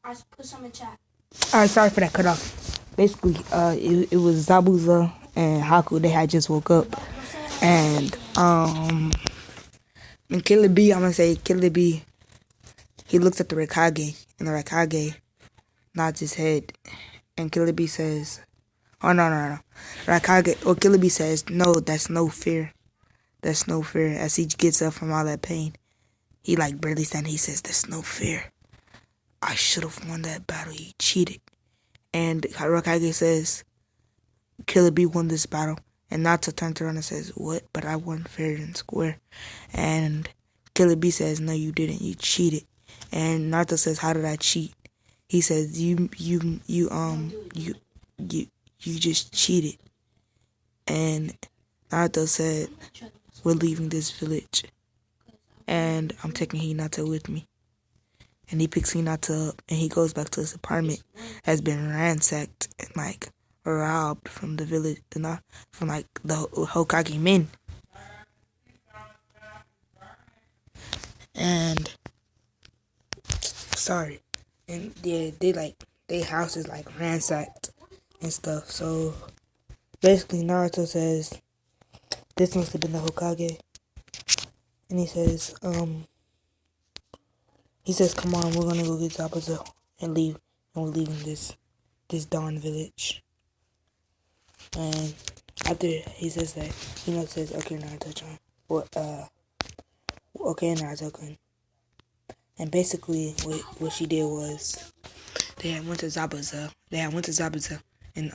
I put some in chat. Alright, sorry for that cut off. Basically, it was Zabuza and Haku. They had just woke up, and Killer B, I'm gonna say Killer B. He looks at the Raikage, and the Raikage nods his head, and Killer B says, "Oh no. Raikage." Or Killer B says, "No, that's no fear. That's no fear." As he gets up from all that pain, he like barely standing. He says, "That's no fear. I should have won that battle. You cheated." And Raikage says, "Killer B won this battle." And Naruto turns around and says, "What? But I won fair and square." And Killer B says, "No, you didn't. You cheated." And Naruto says, "How did I cheat?" He says, You just cheated." And Naruto said, "We're leaving this village, and I'm taking Hinata with me." And he picks Hinata up, and he goes back to his apartment. Has been ransacked and like robbed from the village, from like the Hokage men. And sorry, and yeah, they house is like ransacked and stuff. So basically, Naruto says this must have been the Hokage, and he says, "Come on, we're gonna go get Zabuza and leave, and we're leaving this Dawn village." And after he says that, says, "Okay, Naruto-chan," or "Okay, Naruto-kun." And basically, what she did was they had went to Zabuza. And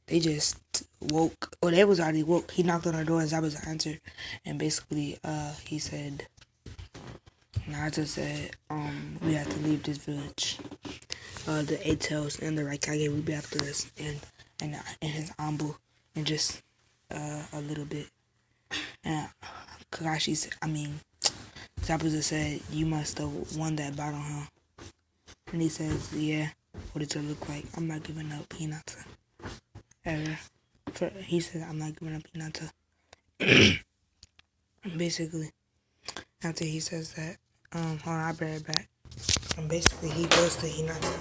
they just woke. Or they was already woke. He knocked on her door and Zabuza answered. And basically, he said, Naruto said, "We have to leave this village. The Eight Tails and the Raikage will be after us, and his Ambu, and just a little bit." And Zabuza said, "You must have won that battle, huh?" And he says, "Yeah. What does it look like? I'm not giving up Hinata ever." He said, "I'm not giving up Hinata." Basically, after he says that, hold on, I'll bring it back. And basically, he goes to Hinata.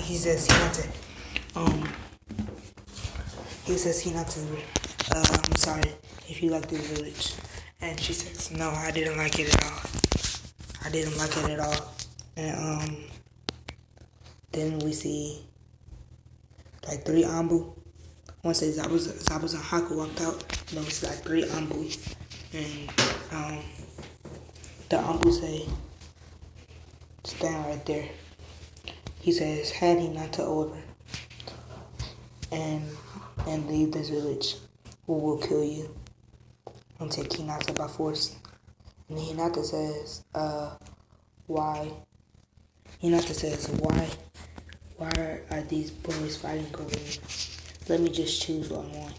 He says, "Hinata, I'm sorry if you like this village." And she says, "No, I didn't like it at all. And then we see like 3 Ambu. One says Zabuza and Haku walked out. And then we see like 3 Ambu. And the Ambu say, "Stand right there." He says, "Hand Hinata over and leave this village, or we'll kill you and take Hinata by force." And Hinata says, "Why?" Hinata says, "Why are these boys fighting over me? Let me just choose what I want."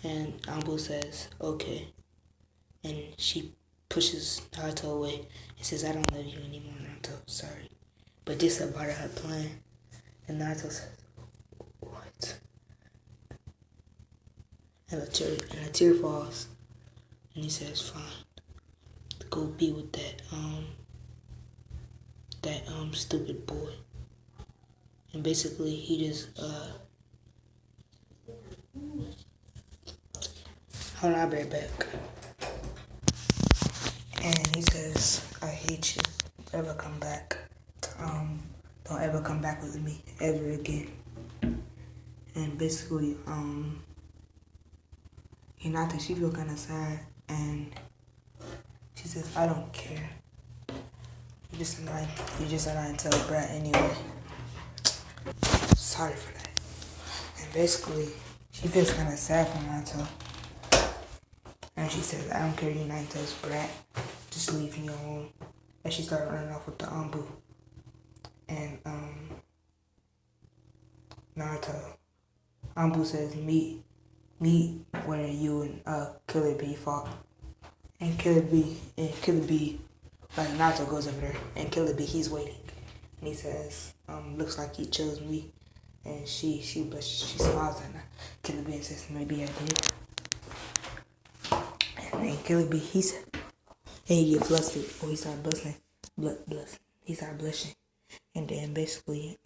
And Ambu says, "Okay." And she pushes Naruto away and says, "I don't love you anymore, Naruto. Sorry." But this is a part of her plan. And Naruto says, "What?" And a tear falls. And he says, "Fine. Go be with that stupid boy." And basically he just hold on, I'll be right back. And he says, "I hate you. Ever come back. Don't ever come back with me ever again." And basically, Hinata, she feel kinda sad, and she says, "I don't care. You're just annoying to a brat anyway. Sorry for that." And basically, she feels kinda sad for Naruto. And she says, "I don't care, you Naruto's brat. Just leave me alone." And she started running off with the Ambu. And Ambu says, meet where you and Killer B fought." And Killer B, like Naruto goes over there, and Killer B, he's waiting. And he says, "Looks like you chose me." And she smiles at Killer B and says, "Maybe I did." And then Killer B, and he gets flustered, or he starts blushing. he started blushing. And then basically,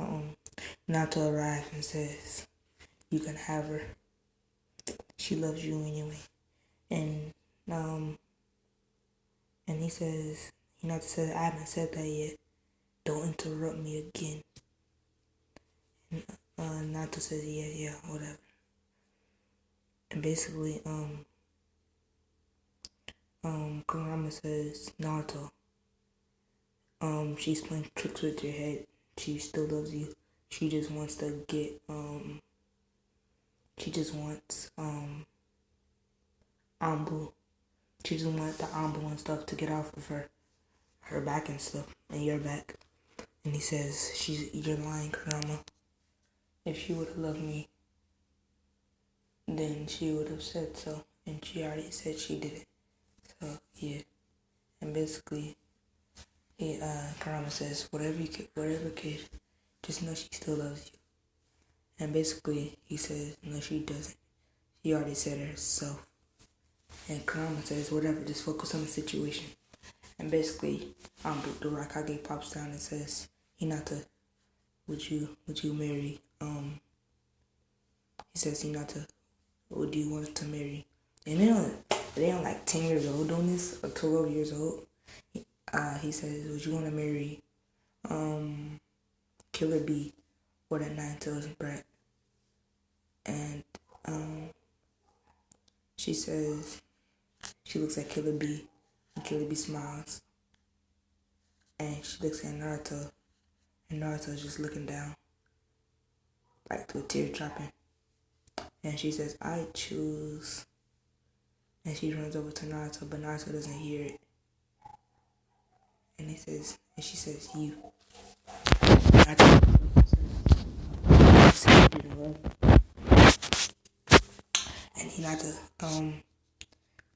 Naruto arrived and says, "You can have her. She loves you anyway." And and he says, Naruto says, "I haven't said that yet. Don't interrupt me again." And Naruto says, "Yeah, whatever." And basically, Kurama says, "Naruto, she's playing tricks with your head. She still loves you. She just wants to get, she just wants, Ambu. She just wants the Ambu and stuff to get off of her back and stuff, and your back." And he says, "You're lying, Kurama. If she would have loved me, then she would have said so. And she already said she didn't. So, yeah." And basically, Kurama says, whatever kid, just know she still loves you." And basically, he says, "No, she doesn't. She already said it herself." And Kurama says, "Whatever, just focus on the situation." And basically, the Raikage pops down and says, "Hinata, would you marry, he says, "Hinata, would you want to marry?" And they don't like 10 years old doing this, or 12 years old. He says, "Would you want to marry, Killer B or that Nine-Tails brat?" And, she says, she looks at Killer B, and Killer B smiles. And she looks at Naruto, and Naruto's just looking down, like to a tear dropping. And she says, "I choose." And she runs over to Naruto, but Naruto doesn't hear it. And she says, "You." Naruto says, "You didn't love." And Hinata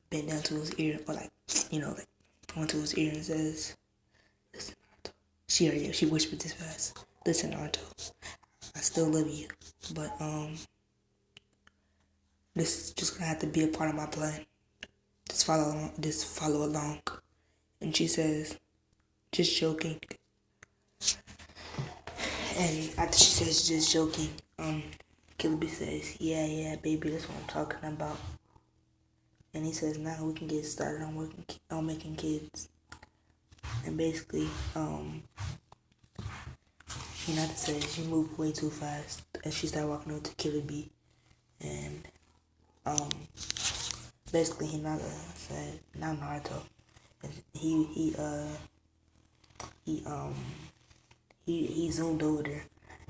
bent down to his ear, or went to his ear and says, "Listen, Naruto." She whispered this fast. "Listen, Naruto, I still love you, but this is just gonna have to be a part of my plan. Just follow along." And she says, "Just joking." And after she says, "Just joking," Killer B says, yeah, baby, that's what I'm talking about." And he says, "Now we can get started on making kids." And basically, Hinata says, "You move way too fast." And she started walking over to Killer B. And basically Hinata said, "Now Naruto." And he zoomed over there.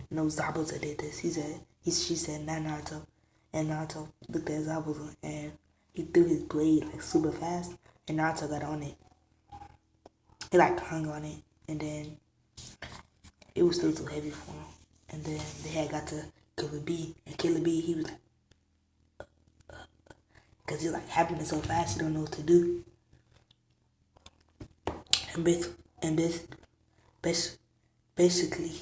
No, Zabuza did this. She said, "Now Naruto." And Naruto looked at Zabuza and he threw his blade like super fast, and Naruto got on it. He like hung on it, and then it was still too heavy for him. And then they had got to Killer B, and Killer B, he was like, because he's like happening so fast, he don't know what to do. And basically,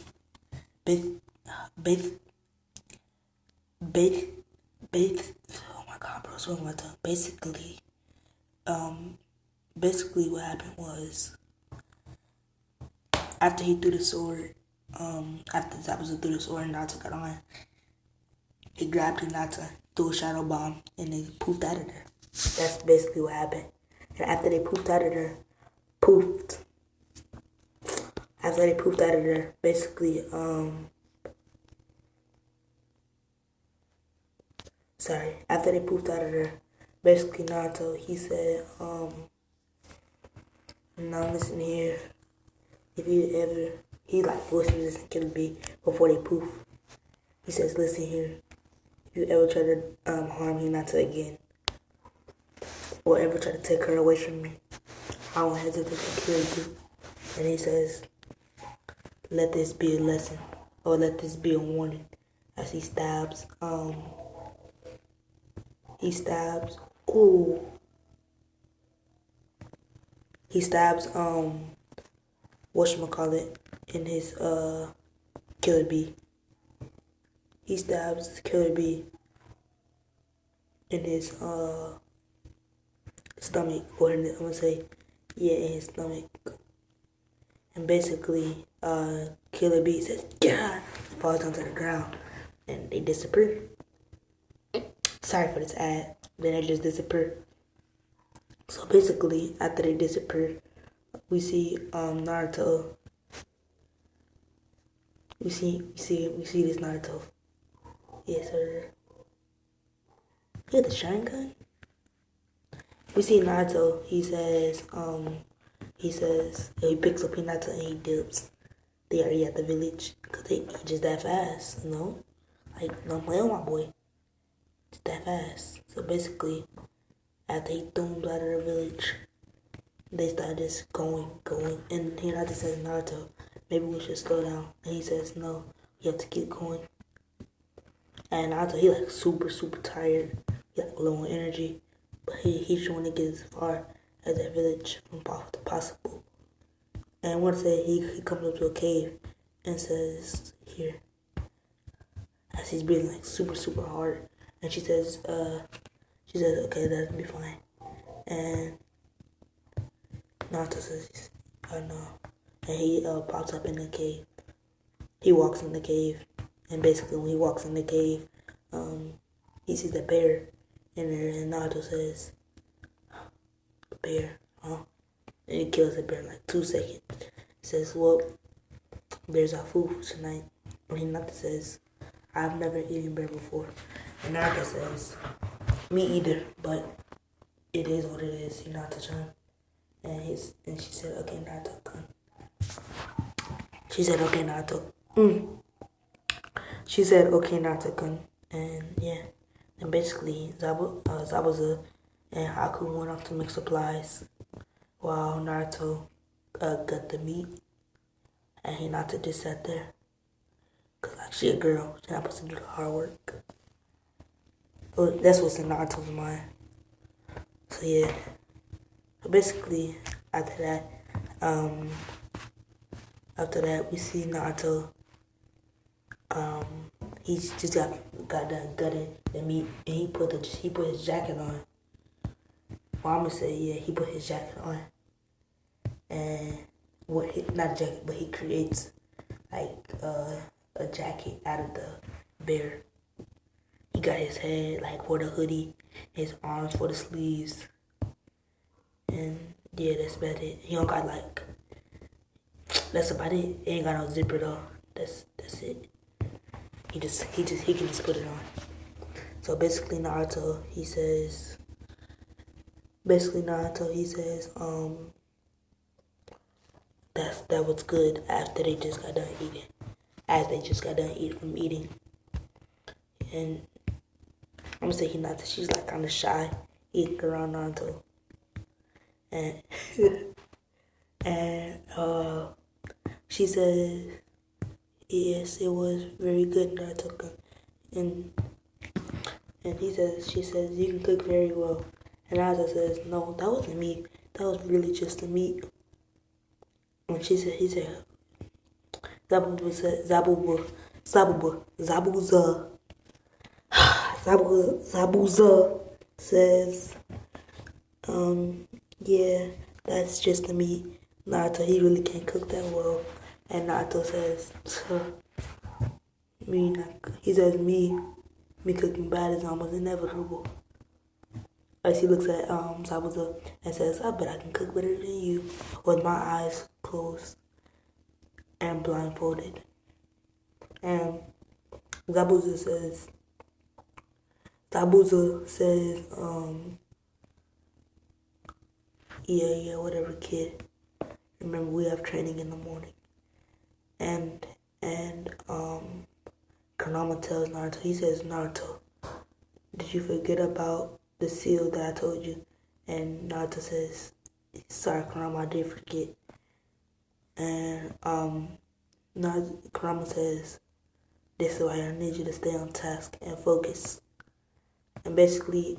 oh my god, bro, what's wrong with my tongue? Basically what happened was, after he threw the sword, after Zabuza threw the sword and Naruto got on, he grabbed Hinata, threw a shadow bomb, and they poofed out of there. That's basically what happened. And after they poofed out of there, basically, after they poofed out of there, basically Naruto, he said, "Now listen here, if you ever," he like voice this and Killer B before they poof. He says, "Listen here, if you ever try to harm Hinata again, or ever try to take her away from me, I won't hesitate to kill you." And he says, "Let this be a lesson, or let this be a warning," as he stabs, whatchamacallit, in his, Killer B. He stabs Killer B in his, stomach, or I'm gonna say, yeah, in his stomach. And basically, Killer Bee says, "Yeah," falls onto the ground, and they disappear. Sorry for this ad, then they just disappear. So basically, after they disappear, we see Naruto. We see this Naruto. Yes, sir. He had the Sharingan. We see Naruto. He says he picks up Hinata and he dips. They already at the village because he just that fast, you know. Like, don't play on my boy. Just that fast. So basically, after he throws out of the village, they start just going, and Hinata says, "Naruto, maybe we should slow down." And he says, "No, you have to keep going." And Naruto, he like super tired. He like low on energy, but he just want to get as far as that village from possible. And one day he comes up to a cave and says, "Here," as he's breathing like super hard. And she says, "Okay, that'll be fine." And Naruto says, "No." And he pops up in the cave. He walks in the cave, and basically when he walks in the cave, he sees a bear in there, and Naruto says, "Bear, huh?" And he kills the bear in like 2 seconds. He says, "Well, bears are food for tonight." And Hinata says, "I've never eaten bear before." And Naruto says, "Me either, but it is what it is, Hinata-chan." And she said, "Okay, Naruto-kun." She said, "Okay, Naruto." She said, "Okay, Naruto-kun." And yeah. And basically, Zabuza and Haku went off to make supplies while Naruto got the meat. And Hinata just sat there. Because, like, she a girl. She's not supposed to do the hard work. Well, that's what's in Naruto's mind. So, yeah. So, basically, after that, we see Naruto. He just got done gutting the meat, and he put his jacket on. Well, I'm gonna say, yeah, he put his jacket on. And not a jacket, but he creates like a jacket out of the bear. He got his head like for the hoodie, his arms for the sleeves, and yeah, that's about it. He don't got like, that's about it. He ain't got no zipper though. That's it. He can just put it on. So basically Naruto, he says, that was good after they just got done eating. As they just got done from eating. And I'm gonna say Hinata, she's like kinda shy eating around Naruto. And she says, "Yes, it was very good, Naruto." And she says, "You can cook very well." And Naruto says, "No, that wasn't me. That was really just the meat." And he said, Zabuza says, "Yeah, that's just the meat. Naruto, he really can't cook that well." And Naruto says, me cooking bad is almost inevitable." As he looks at Zabuza and says, "I bet I can cook better than you with my eyes closed and blindfolded." And Zabuza says, yeah, whatever, kid. Remember, we have training in the morning." And Kurama tells Naruto, he says, "Naruto, did you forget about the seal that I told you?" And Naruto says, "Sorry, Kurama, I did forget." And Kurama says, "This is why I need you to stay on task and focus." And basically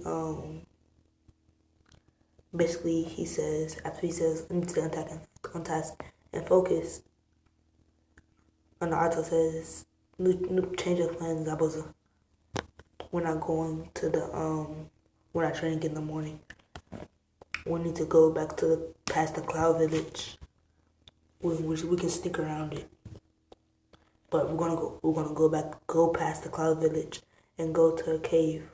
he says, after he says, "I need to stay on task and focus," and Naruto says, new change of plans, Zabuza. We're not going to we're not training in the morning. We need to go back past the Cloud Village. we can sneak around it. But we're gonna go past the Cloud Village and go to a cave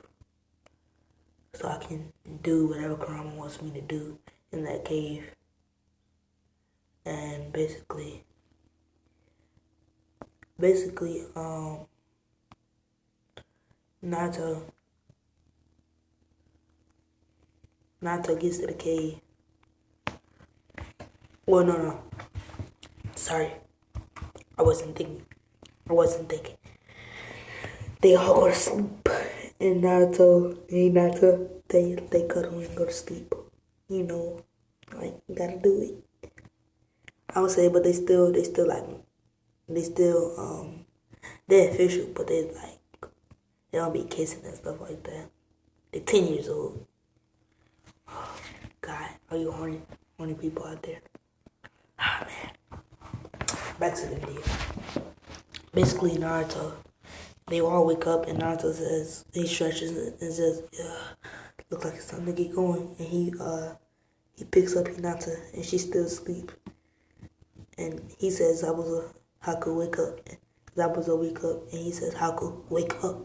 so I can do whatever Kurama wants me to do in that cave. And basically, Naruto gets to the cave. Well, no. Sorry. I wasn't thinking. They all go to sleep. And Naruto, they cuddle and go to sleep. You know, like, you gotta do it. I would say, but they're official, but they don't be kissing and stuff like that. They're 10 years old. God, are you horny people out there? Ah, man. Back to the video. Basically, Naruto, they all wake up and Naruto says, he stretches and says, look like it's time to get going. And he picks up Hinata and she's still asleep. And he says, Haku, wake up. Zabuza wake up and he says, Haku, wake up.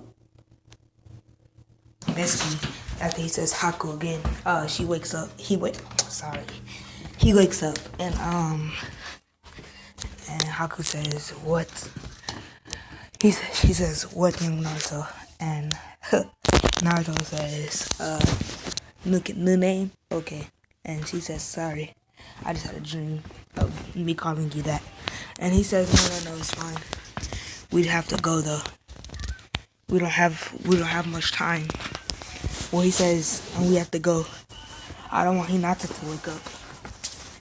Basically, after he says Haku again, she wakes up. He wakes up and Haku says, what? She says, what, young Naruto? And Naruto says, new name? Okay. And she says, sorry, I just had a dream of me calling you that. And he says, no, it's fine. We'd have to go though. We don't have much time. Well, he says, and we have to go. I don't want Hinata to wake up.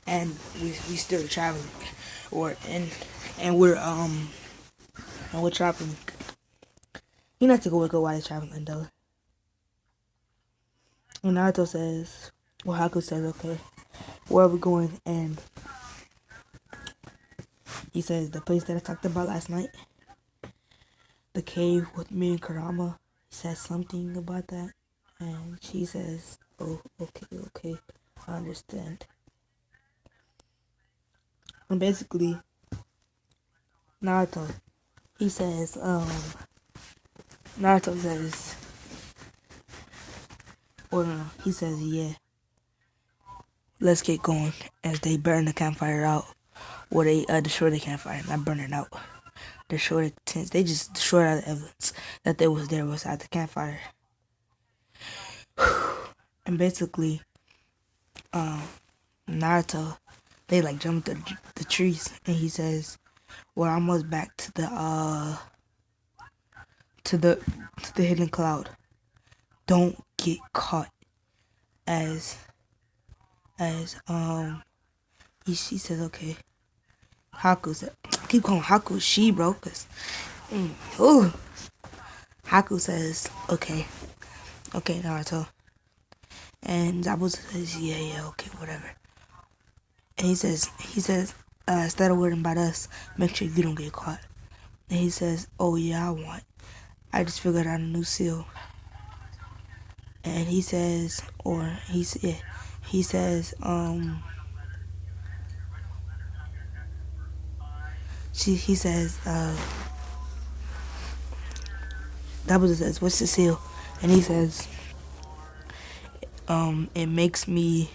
And we still traveling. And we're traveling. Hinata go wake up while they're traveling though. And Naruto says, Haku says, okay, where are we going? And he says, the place that I talked about last night. The cave with me and Kurama. He says something about that. And she says, oh, okay, I understand. And basically, Naruto says, he says, yeah, let's get going, as they burn the campfire out. Or they destroy the campfire, not burn it out. Destroy the tents. They just destroyed all the evidence that there was at the campfire. And basically, Naruto, they jump the trees, and he says, we're almost back to the hidden cloud. Don't get caught. She says, okay. Haku said, keep calling Haku she, bro, cause Haku says, okay, Naruto. And Zabuza says, yeah, okay, whatever. And he says, instead of worrying about us, make sure you don't get caught. And he says, oh yeah, I just figured out a new seal. And he says, Zabuza says, what's the seal? And he says, it makes me,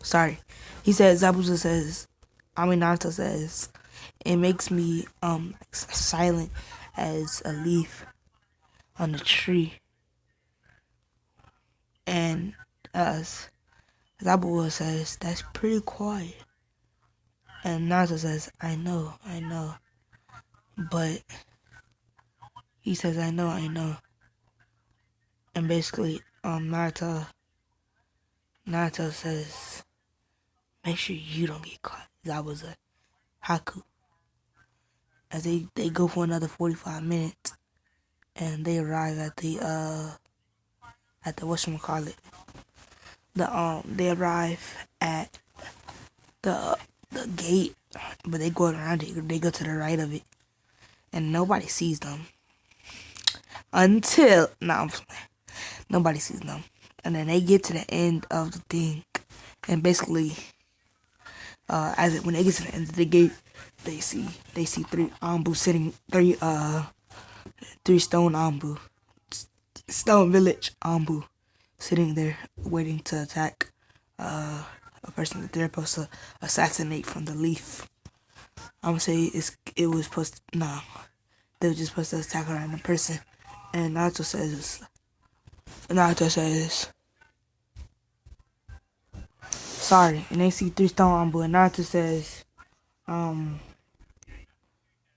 sorry. He says, Naruto says, it makes me, silent as a leaf on a tree. And, Zabuza says, that's pretty quiet. And Naruto says, I know. But, he says, I know. And basically, Naruto says, make sure you don't get caught. Zabuza, Haku. As they go for another 45 minutes, and they arrive at the whatchamacallit. They arrive at the gate, but they go around it. They go to the right of it, and nobody sees them until nobody sees them, and then they get to the end of the thing, And basically, when they get to the end of the gate, they see three Ambu sitting, three stone Ambu, stone village Ambu, sitting there waiting to attack a person that they're supposed to assassinate from the leaf. I'm gonna say it was supposed to, no, they were just supposed to attack a random person. And Naruto says sorry, and they see three stone Ambu, and Naruto says,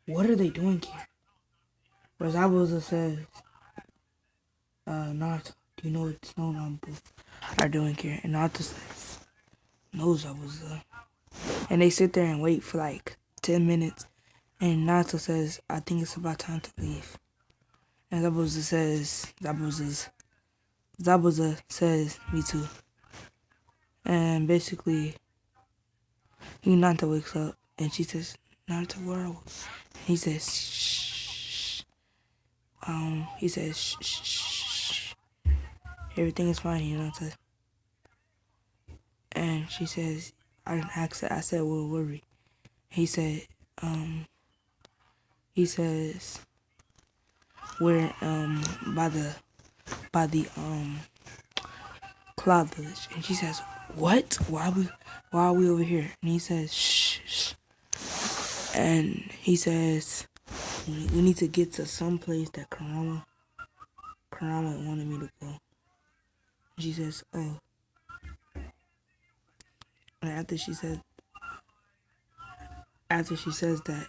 what are they doing here? Whereas Zabuza says, Naruto, do you know what stone Ambu are doing here? And Naruto says, no, Zabuza. And they sit there and wait for like 10 minutes. And Naruto says, I think it's about time to leave. And Zabuza says, me too. And basically, Naruto wakes up and she says, Naruto, where are we? And he says, shh. He says, shh, shh, shh. Everything is fine, Naruto. And she says, I didn't ask that. I said, we'll worry. He says, we're by the cloud village. And she says, what? Why are we over here? And he says, shh, shh. And he says, we need to get to some place that Kurama wanted me to go. And she says, oh. And after she says that,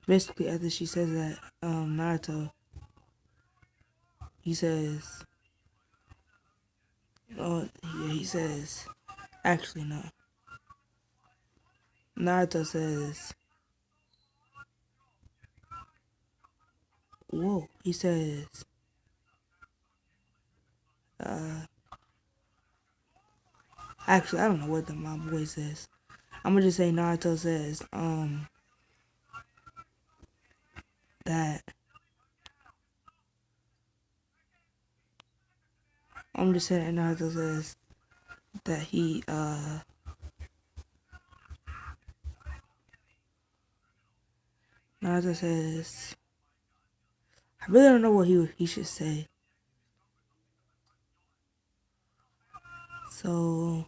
basically after she says that, Naruto, he says, oh yeah, he says, actually no. Naruto says, whoa, he says, actually I don't know what my boy says. I'm gonna just say Naruto says, that I'm just saying Naruto says that he Naruto says I really don't know what he should say. So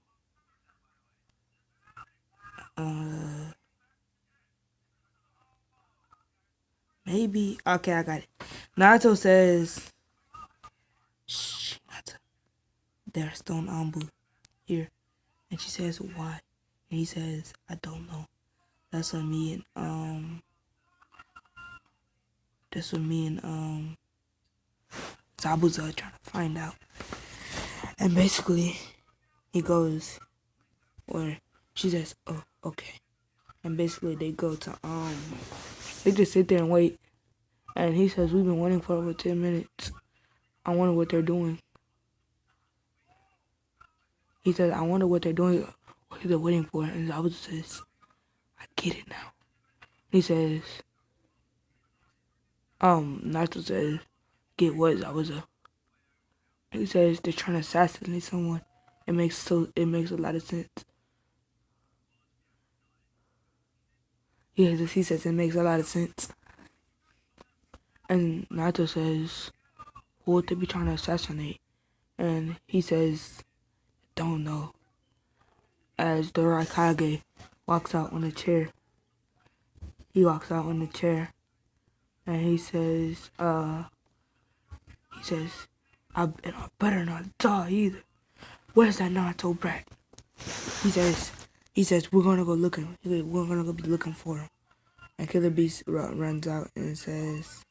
maybe okay, I got it. Naruto says, shh, Naruto, there's stone Ambu here. And she says, why? And he says, I don't know. That's what me and Zabuza are trying to find out. And basically he goes, or she says, oh, okay. And basically they go to they just sit there and wait. And he says, we've been waiting for over 10 minutes. I wonder what they're doing. He says, I wonder what they're doing. What they're waiting for. And Zabuza says, I get it now. He says, Naruto says, get what, Zabuza? He says they're trying to assassinate someone. It makes a lot of sense. He says it makes a lot of sense. And Naruto says, who would they be trying to assassinate? And he says, don't know. As the Raikage walks out on a chair. He walks out on the chair. And he says, I better not die either. Where's that Naruto brat? He says, we're gonna go be looking for him. And Killer Beast runs out and says,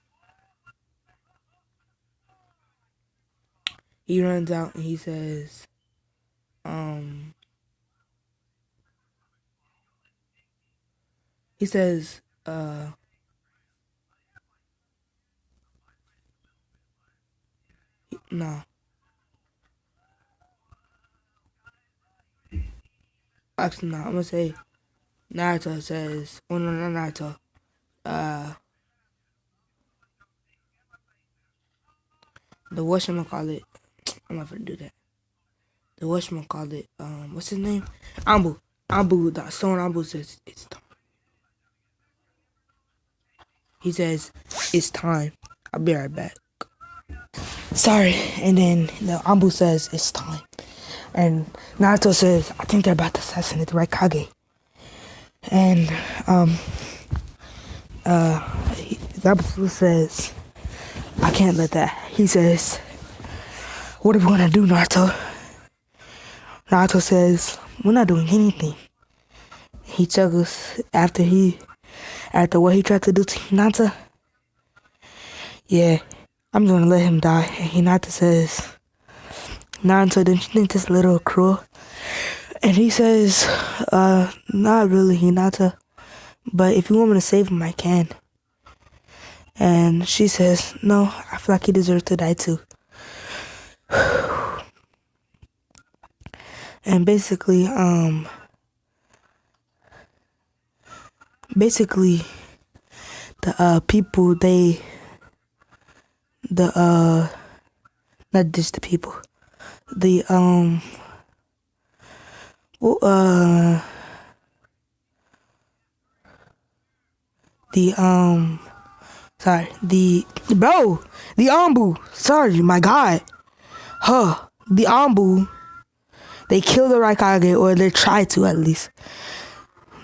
he runs out and he says, no. Actually, no, I'm gonna say Naruto says, oh no, not Naruto. the whatchamacallit, I'm not gonna do that. The whatchamacallit, what's his name? Ambu. The stone Ambu says it's time. He says it's time. I'll be right back. Sorry. And then the Ambu says it's time. And Naruto says, I think they're about to assassinate the Raikage. And Zabuza says, I can't let that. He says, what are we gonna do, Naruto? Naruto says, we're not doing anything. He chuckles after what he tried to do to Hinata. Yeah, I'm gonna let him die. And Hinata says, Naruto, don't you think this a little cruel? And he says, not really, Hinata. But if you want me to save him, I can. And she says, no, I feel like he deserves to die too. And basically, the people, not just the people, the Ambu, sorry, my god, the Ambu, they killed the Raikage, or they tried to at least.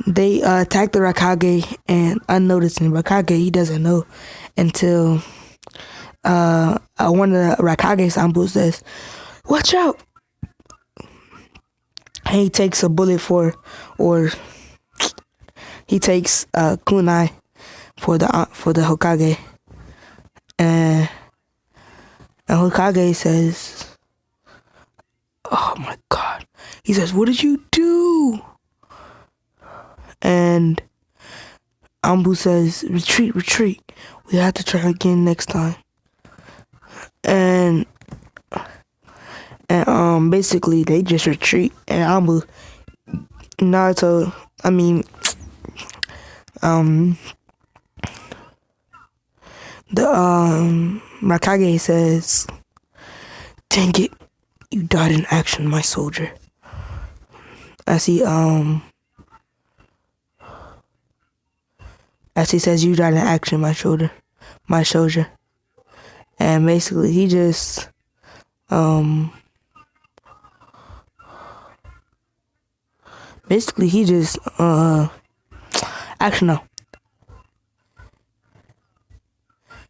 They attacked the Raikage, and unnoticed, and Raikage, he doesn't know until one of the Raikage's Ambu says, watch out! And he takes a bullet he takes kunai for the Hokage, and Hokage says, oh my god, he says, what did you do? And Ambu says, retreat, we have to try again next time. And basically they just retreat, and Naruto, Raikage says, dang it, you died in action, my soldier. As he says, you died in action, my soldier. And basically he just actually no.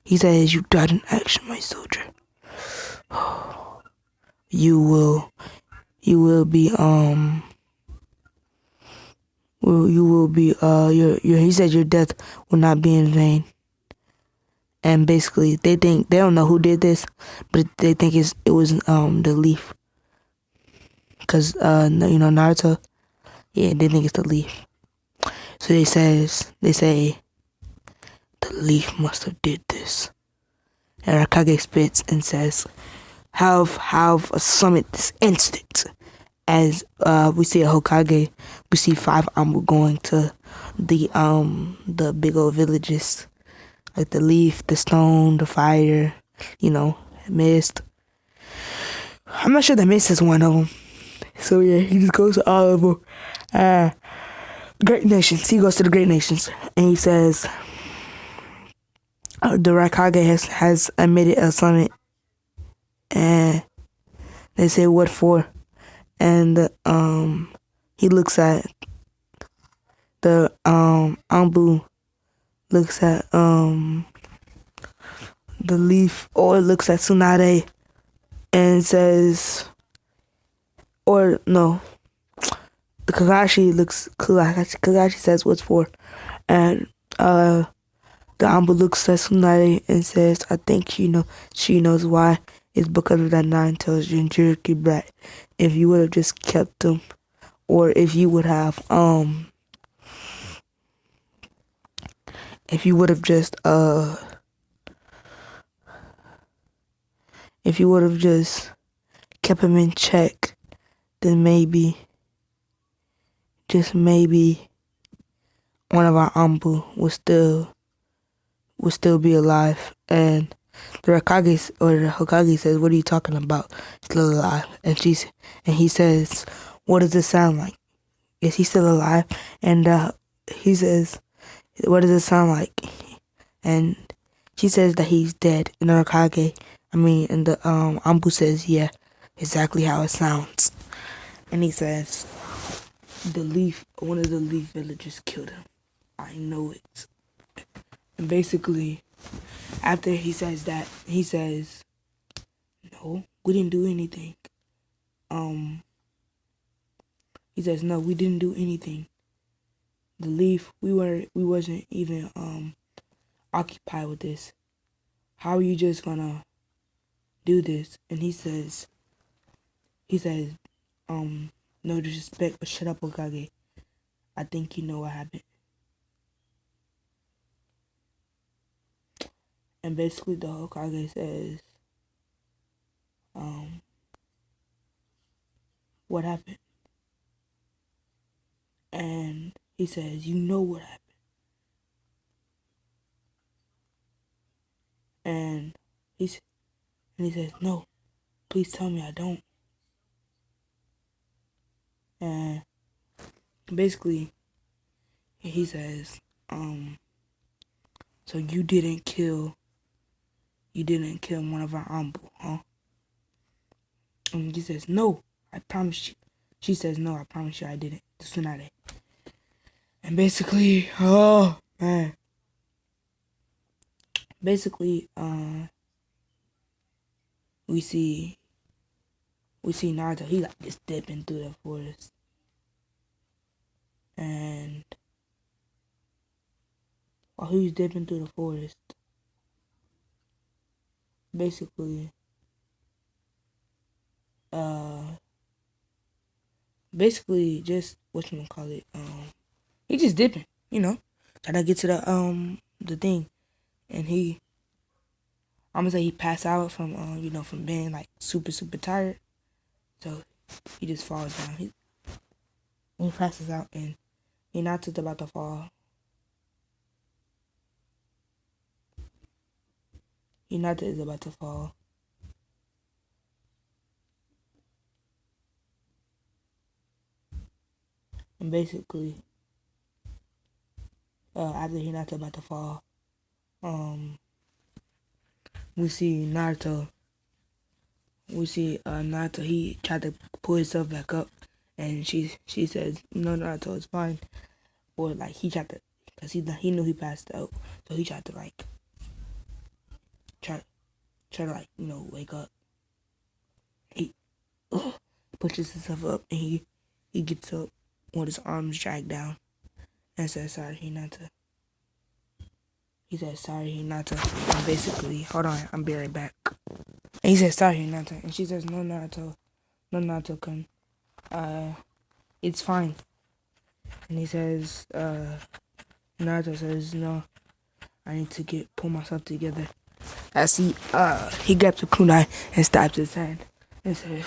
He says, you died in action, my soldier. You will be he said your death will not be in vain. And basically they don't know who did this, but they think it was the leaf. Cause Naruto, yeah, they think it's the leaf. So they say the leaf must have did this. And Raikage spits and says, have a summit this instant. As we see a Hokage, we see 5 Ambu going to the big old villages, like the leaf, the stone, the fire, mist. I'm not sure the mist is one of them. So yeah, he just goes to all of them. Great nations. He goes to the great nations, and he says, the Raikage has admitted a summit, and they say, what for? And he looks at the Ambu, looks at the leaf, or looks at Tsunade, and says, or no, the Kakashi says what's for, and the Ambu looks at Tsunade and says, I think she knows why. It's because of that 9-tailed Jinchuriki brat. If you would have just kept them, or if you would have just kept him in check, then maybe, just maybe, one of our Ambu would still be alive. And the Hokage says, "What are you talking about? Still alive?" And he says, "What does it sound like? Is he still alive?" And he says, "What does it sound like?" And she says that he's dead. And the and the Ambu says, "Yeah, exactly how it sounds." And he says, one of the Leaf villagers killed him. I know it. And basically, after he says that, he says, "No, we didn't do anything." He says, "No, we didn't do anything. The Leaf, we wasn't even occupied with this. How are you just gonna do this?" And he says, "No disrespect, but shut up, Okage. I think you know what happened." And basically the Hokage says, "What happened?" And he says, "You know what happened." And he's and he says, "No, please tell me I don't." And basically he says, "So you didn't kill one of our Ambu, huh?" And he says, "No, I promise you." She says, "No, I promise you I didn't." Tsunade. And basically, oh man. Basically, we see Naruto, he like just dipping through the forest. And while he was dipping through the forest, basically, just whatchamacallit, he just dipping, trying to get to the thing. And I'm gonna say he passed out from, from being like super, super tired. So he just falls down. He passes out and Hinata's about to fall. Hinata is about to fall. And basically, after Hinata about to fall, we see Naruto. Naruto, he tried to pull himself back up, and she says, "No, Naruto, it's fine." Or like he tried to, cause he knew he passed out, so he tried to like try to like wake up. He pushes himself up, and he gets up with his arms dragged down, and says, "Sorry, Hinata." He says, "Sorry, Hinata." And basically, hold on, I'll be right back. And he says, "Sorry, Hinata." And she says, "No, Naruto-kun. It's fine." And he says, Naruto says, "No, I need to pull myself together." As he grabs a kunai and stabs his hand and says,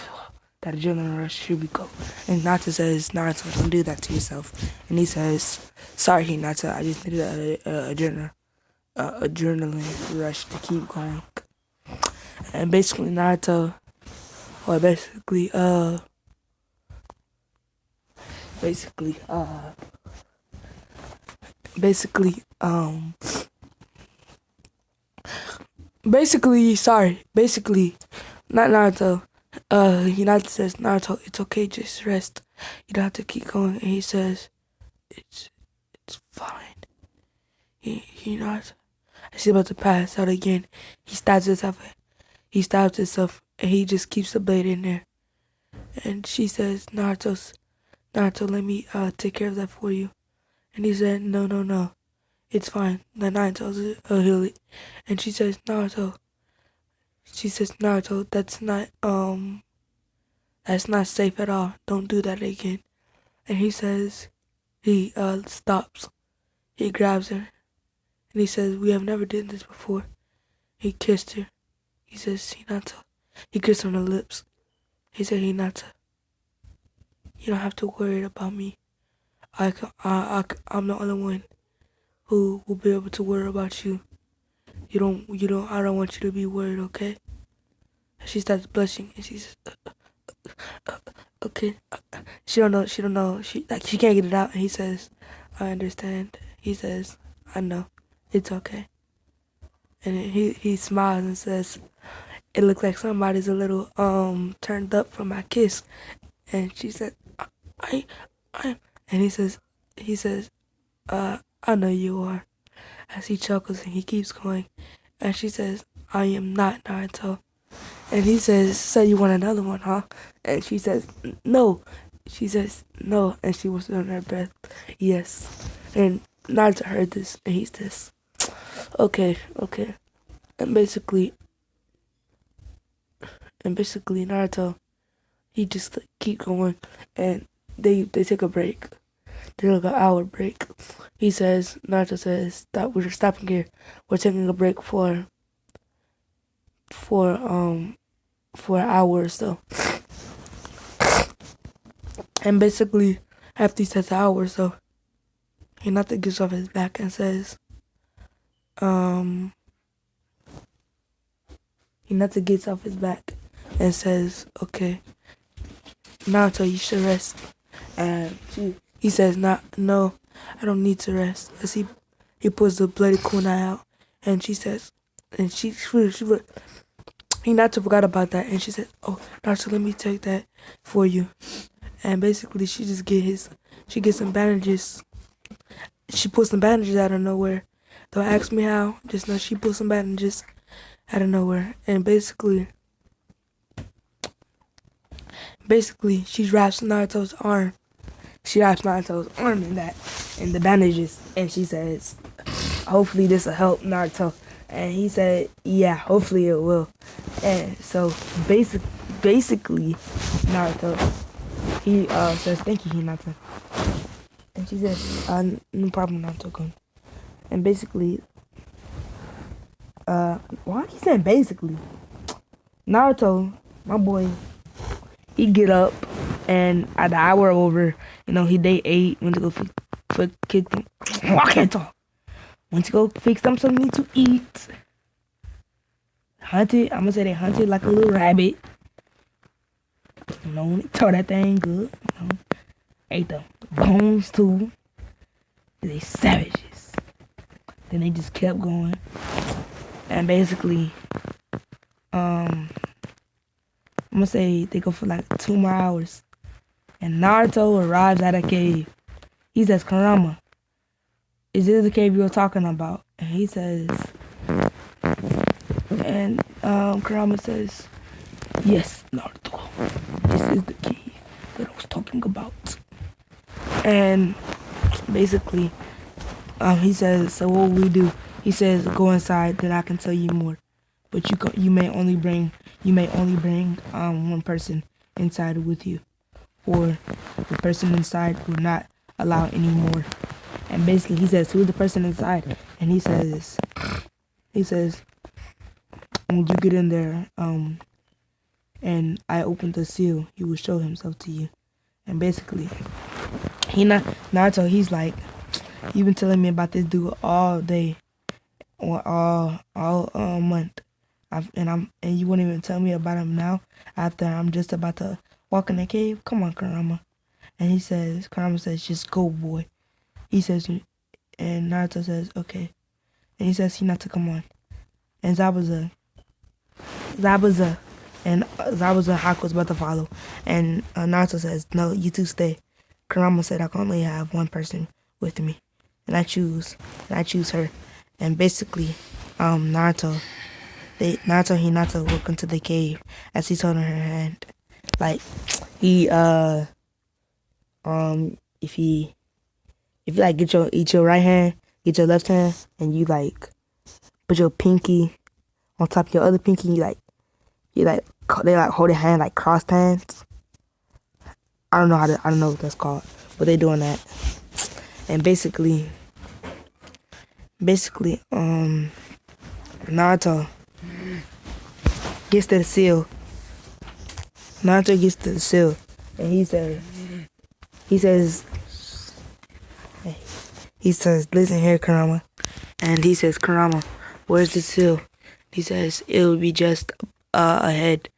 "That adrenaline rush, here we go." And Naruto says, "Naruto, don't do that to yourself." And he says, "Sorry, Hinata, I just needed a adrenaline rush to keep going." And basically Naruto, or basically not Naruto. Hinata says, "Naruto, it's okay, just rest. You don't have to keep going." And he says, It's fine." Naruto, as he's about to pass out again, he stabs himself, and he just keeps the blade in there. And she says, Naruto, let me take care of that for you." And he said, No, it's fine. Let Naruto heal it. And she says, Naruto, that's not safe at all. Don't do that again." And he says, he stops. He grabs her, and he says, "We have never did this before." He kissed her. He says, "Hinata." He kissed her on the lips. He said, "Hinata, you don't have to worry about me. I'm the only one who will be able to worry about you." I don't want you to be worried, okay? And she starts blushing, and she says, okay. She don't know, she can't get it out, and he says, I understand. He says, I know, it's okay. And he smiles and says, it looks like somebody's a little, turned up from my kiss. And she said, I, I, and he says, I know you are. As he chuckles and he keeps going. And she says, I am not Naruto. And he says, so you want another one, huh? And she says, no. She says, no. And she was on her breath, yes. And Naruto heard this and he says, okay. And basically Naruto, he just keep going and they take a break. They took an hour break. Naruto says that we're stopping here. We're taking a break for an hour or so. And basically after he says an hour or so, Hinata gets off his back and says, Hinata gets off his back and says, okay, Naruto, you should rest. And he says, no, I don't need to rest. As he pulls the bloody kunai out, and she says, and Hinata forgot about that, and she said, oh, Naruto, let me take that for you. And basically, she gets some bandages. She pulls some bandages out of nowhere. Don't ask me how, just know she pulls some bandages out of nowhere. And basically, she wraps Naruto's arm. She wraps Naruto's arm in the bandages, and she says, hopefully this will help Naruto. And he said, yeah, hopefully it will. And so basically Naruto, he says, thank you, Hinata. And she says, no problem, Naruto-kun. And basically, why are you saying basically? Naruto, my boy, he get up, and at the hour over, they ate, went to go kick them. I can't talk. Went to go fix them something to eat. Hunted, I'm gonna say they hunted like a little rabbit. Tore that thing good. Ate the bones too. They savages. Then they just kept going. And basically, I'm gonna say they go for like 2 more hours. And Naruto arrives at a cave. He says, Kurama, is this the cave you were talking about? And he says, and Kurama says, yes, Naruto, this is the cave that I was talking about. And basically, he says, so what will we do? He says, go inside, then I can tell you more. But you may only bring one person inside with you, or the person inside will not allow any more. And basically, he says, who's the person inside? And he says, when you get in there, and I open the seal, he will show himself to you. And basically, Naruto, he's like, you've been telling me about this dude all day, or all month, and you won't even tell me about him now after I'm just about to walk in the cave. Come on, Kurama. And Kurama says, just go, boy. He says, and Naruto says, okay. And he says, Hinata, come on. And Zabuza and Haku's about to follow. And Naruto says, no, you two stay. Kurama said, I can only have one person with me. And I choose her. And basically, Naruto and Hinata walk into the cave as he's holding her hand. Like, he, if you like get your right hand, get your left hand, and you like put your pinky on top of your other pinky, they like hold their hand like crossed hands. I don't know what that's called, but they doing that. And basically, Naruto gets to the seal. And he says, listen here, Kurama. And he says, Kurama, where's the seal? He says, it will be just a head.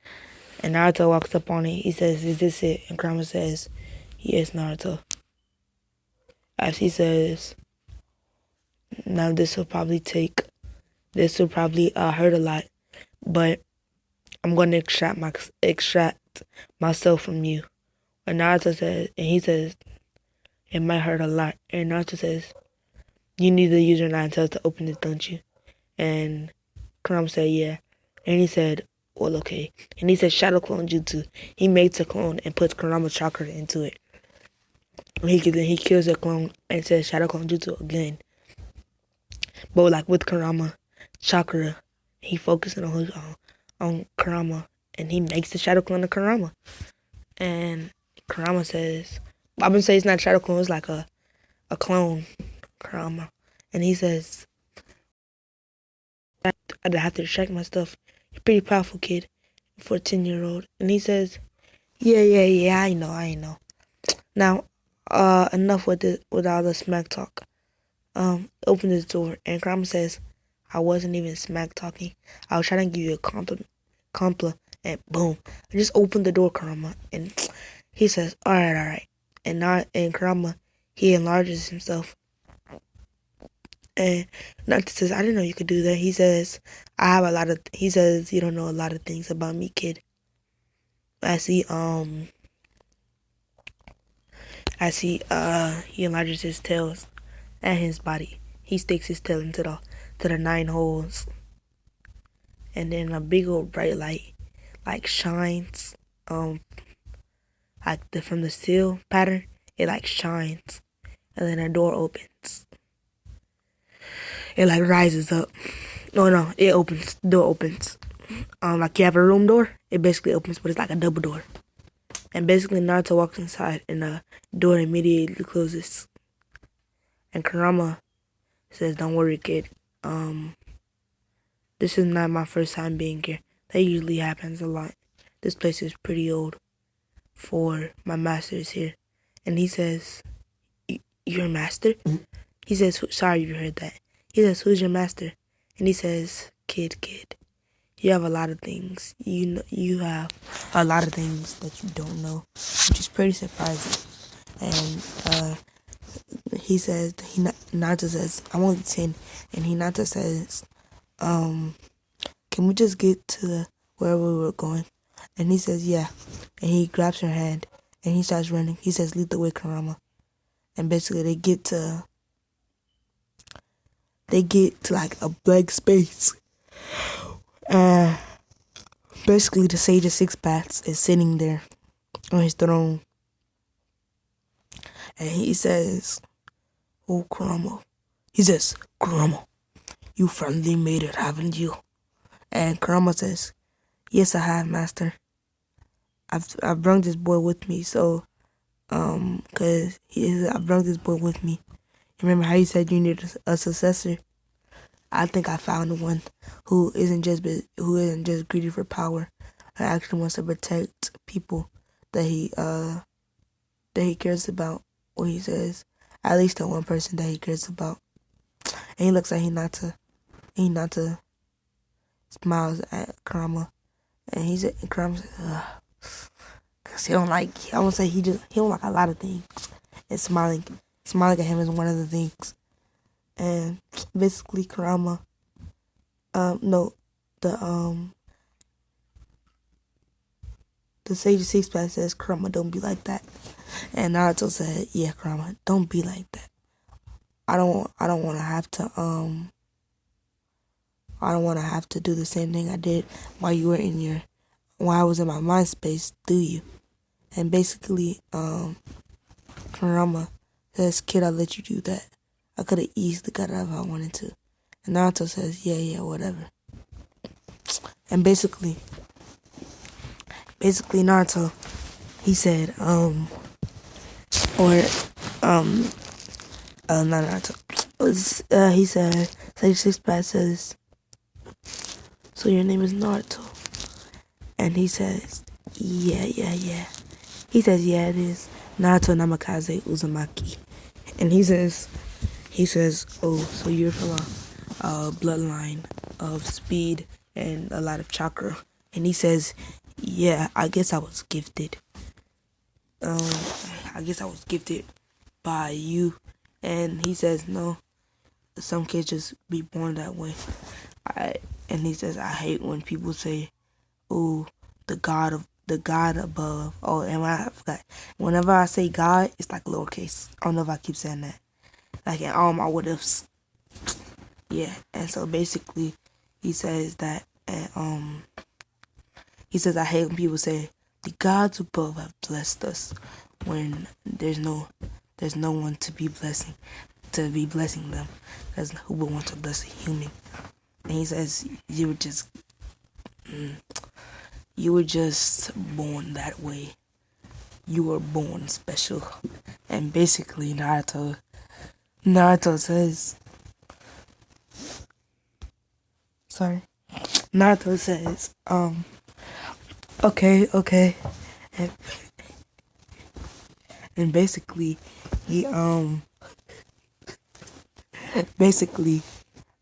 And Naruto walks up on it. He says, is this it? And Kurama says, yes, Naruto. As he says, now this will probably hurt a lot, but I'm going to extract myself from you. And Naruto says, and he says, it might hurt a lot. And Naruto says, you need to use your nine tails to open it, don't you? And Kurama said, yeah. And he said, well, okay. And he said, shadow clone jutsu. He makes a clone and puts Kurama chakra into it. And he kills the clone and says shadow clone jutsu again. But like with Kurama chakra, he focuses on Kurama, and he makes the shadow clone of Kurama. And Kurama says, I've been saying it's not shadow clone, it's like a clone Kurama. And he says, I'd have to check my stuff. You're pretty powerful, kid, for a 10-year-old. And he says, yeah, I know. Now, enough with all the smack talk. Open this door, and Kurama says, I wasn't even smack talking. I was trying to give you a compliment, and boom. I just opened the door, Kurama, and he says, all right. And Kurama, he enlarges himself. And Naruto says, I didn't know you could do that. He says, he says, you don't know a lot of things about me, kid. He enlarges his tails and his body. He sticks his tail into the 9 holes. And then a big old bright light shines from the seal pattern, it shines. And then a door opens. It rises up. No, it opens. The door opens. Like you have a room door, it basically opens, but it's like a double door. And basically Naruto walks inside and the door immediately closes. And Kurama says, don't worry, kid. This is not my first time being here. That usually happens a lot. This place is pretty old for my masters here. And he says, your master? He says, sorry you heard that. He says, who's your master? And he says, kid, you have a lot of things. You have a lot of things that you don't know, which is pretty surprising. And he says, Naruto says, I'm only 10. And Hinata says, can we just get to where we were going? And he says, yeah. And he grabs her hand and he starts running. He says, lead the way, Kurama. And basically they get to like a blank space. Basically the Sage of Six Paths is sitting there on his throne. And he says, oh, Kurama. He says, Kurama, you finally made it, haven't you? And Kurama says, yes, I have, master. I've brought this boy with me, so, I've brought this boy with me. Remember how you said you needed a successor? I think I found one who isn't just greedy for power, but actually wants to protect people that he cares about. Or he says, at least the one person that he cares about. And he looks at Hinata smiles at Kurama, and Kurama says, ugh. Cause he don't like a lot of things. And smiling at him is one of the things. And basically Kurama, the Sage of Six Paths says, Kurama, don't be like that. And Naruto said, yeah, Kurama, don't be like that. I don't want to have to do the same thing I did while I was in my mind space, do you? And basically, Kurama says, kid, I'll let you do that. I could have easily got it if I wanted to. And Naruto says, yeah, whatever. And basically Naruto, he said, not Naruto. He said, Sage Six Paths says, so your name is Naruto? And he says, yeah. He says, yeah, it is. Naruto Namikaze Uzumaki. And he says, oh, so you're from a bloodline of speed and a lot of chakra. And he says, yeah, I guess I was gifted. I guess I was gifted by you. And he says, no, some kids just be born that way. And he says, I hate when people say, oh, the God above. Oh, and I forgot. Whenever I say God, it's like lowercase. I don't know if I keep saying that. Like in all my what ifs. Yeah. And so basically he says that, and he says, I hate when people say the gods above have blessed us when there's no one to be blessing them. Because who would want to bless a human? And he says you were just born that way. You were born special. And basically Naruto says okay. And basically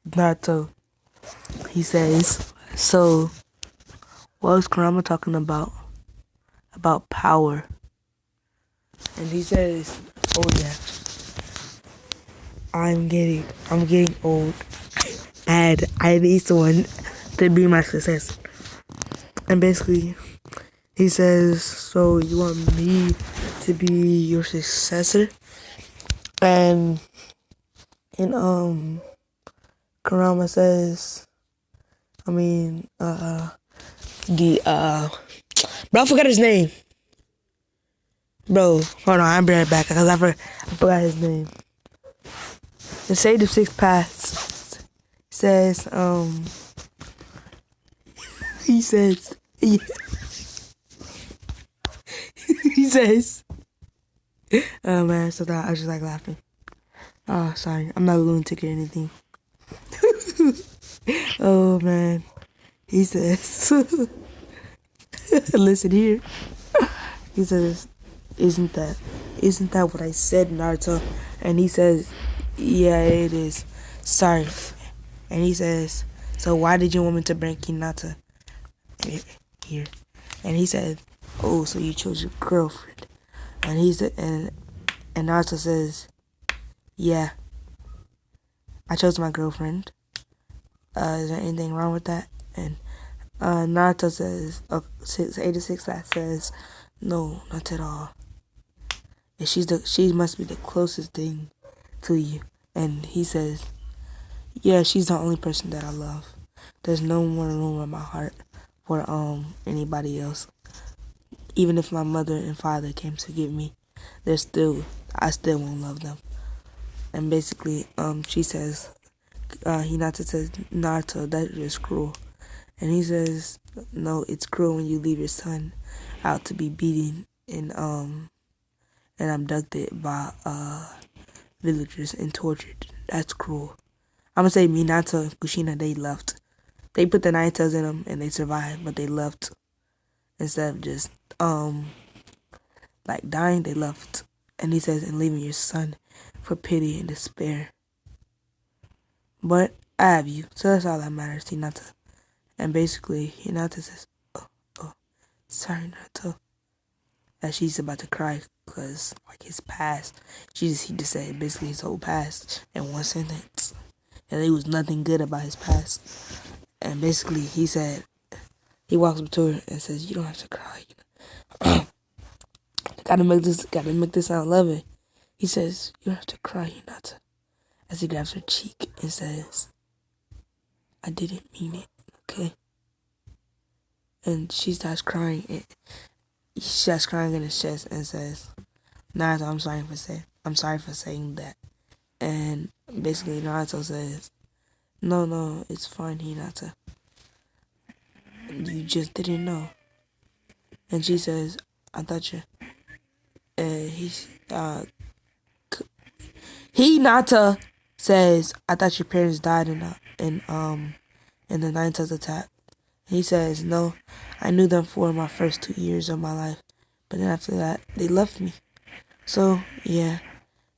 Naruto, he says, so what was Kurama talking about? About power. And he says, oh yeah, I'm getting old and I need someone to be my successor. And basically he says, so you want me to be your successor? And Kurama says, bro, I forgot his name. Bro, hold on, I'll be right back because I forgot his name. The Sage of Six Paths says, he says, oh man, so that I was just like laughing. Oh, sorry, I'm not a lunatic or anything. Oh man, he says, listen here. He says, isn't that what I said, Naruto? And he says, yeah, it is. Sorry. And he says, so why did you want me to bring Hinata here? And he said, oh, so you chose your girlfriend. And he said, and Naruto says, yeah, I chose my girlfriend. Is there anything wrong with that? And Naruto says, 86 that says, no, not at all. And she must be the closest thing to you. And he says, yeah, she's the only person that I love. There's no more room in my heart for anybody else. Even if my mother and father came to get me, I still won't love them. And basically, she says, Hinata says, Naruto, that is cruel. And he says, no, it's cruel when you leave your son out to be beaten and abducted by villagers and tortured. That's cruel. I'm gonna say Minato and Kushina, they left. They put the nine tails in them and they survived, but they left. Instead of just like dying, they left. And he says, and leaving your son for pity and despair. But I have you, so that's all that matters, Hinata. And basically, Hinata says, oh, sorry, Naruto. That she's about to cry because, like, his past. He just said basically his whole past in one sentence. And there was nothing good about his past. And basically, he said, he walks up to her and says, you don't have to cry. gotta make this sound loving. He says, you don't have to cry, Hinata. As he grabs her cheek and says, I didn't mean it, okay? And she starts crying. She starts crying in his chest and says, Naruto, I'm sorry for saying that. And basically Naruto says, no, it's fine, Hinata. You just didn't know. And she says, I thought you. Hinata says, I thought your parents died in the Nine Tails attack. He says, no, I knew them for my first 2 years of my life. But then after that, they left me. So, yeah.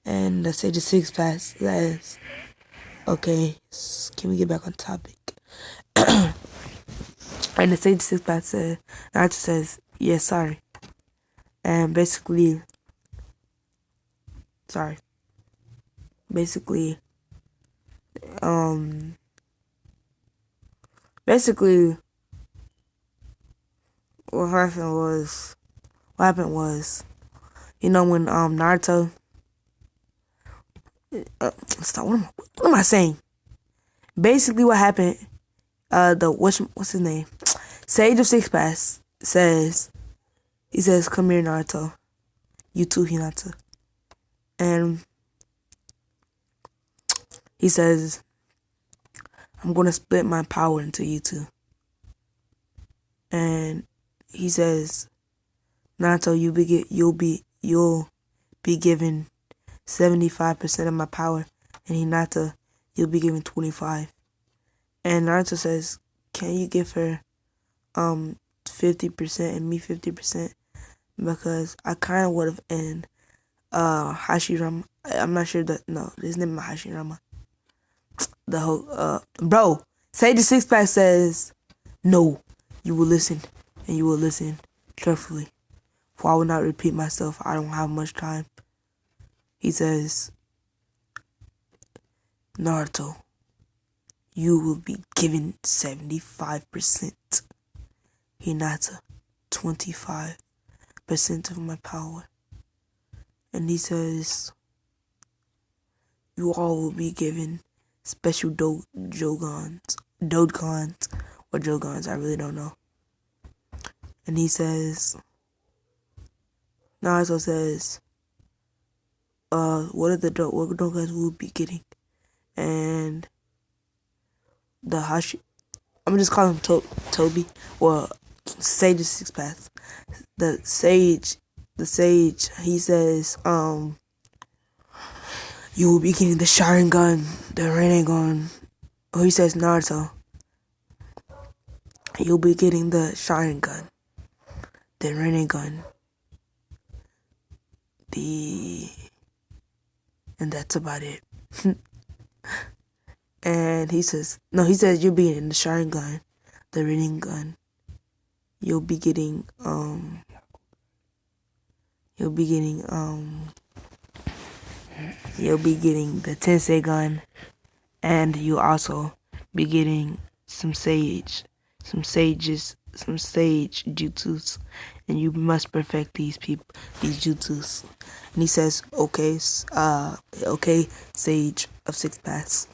And the Sage of Six Paths says, okay, can we get back on topic? And the Sage Six Path said, Naruto says, yeah, sorry. And basically, basically, um, basically, what happened was, you know, when Naruto, stop. What am I saying? Basically, what happened? What's his name? Sage of Six Paths says, he says, "Come here, Naruto. You too, Hinata." And he says, "I'm gonna split my power into you two." And he says, "Naruto, you'll be given 75% of my power, and Hinata, you'll be given 25." And Naruto says, "Can you give her 50% and me 50%? Because I kind of would have ended Hashirama. I'm not sure that no, his name is Hashirama. The whole bro, Sage the Six Pack says, no, you will listen, and you will listen carefully. For I will not repeat myself. I don't have much time." He says, "Naruto, you will be given 75%. Hinata, 25% of my power." And he says, "You all will be given special Dodegons, or Jogons, I really don't know." And he says, Naruto says, what Dodegons will be getting? And I'm just calling him Toby, or Sage of Six Paths. The sage, he says, you will be getting the Sharingan, the Rinnegan. Or he says, Naruto, you'll be getting the Sharingan, the Rinnegan, and that's about it. And he says, you'll be getting the Sharingan, the Rinnegan. You'll be getting the Tensei gun, and you'll also be getting some sage jutsus, and you must perfect these jutsus." And he says, okay, Sage of Six Paths.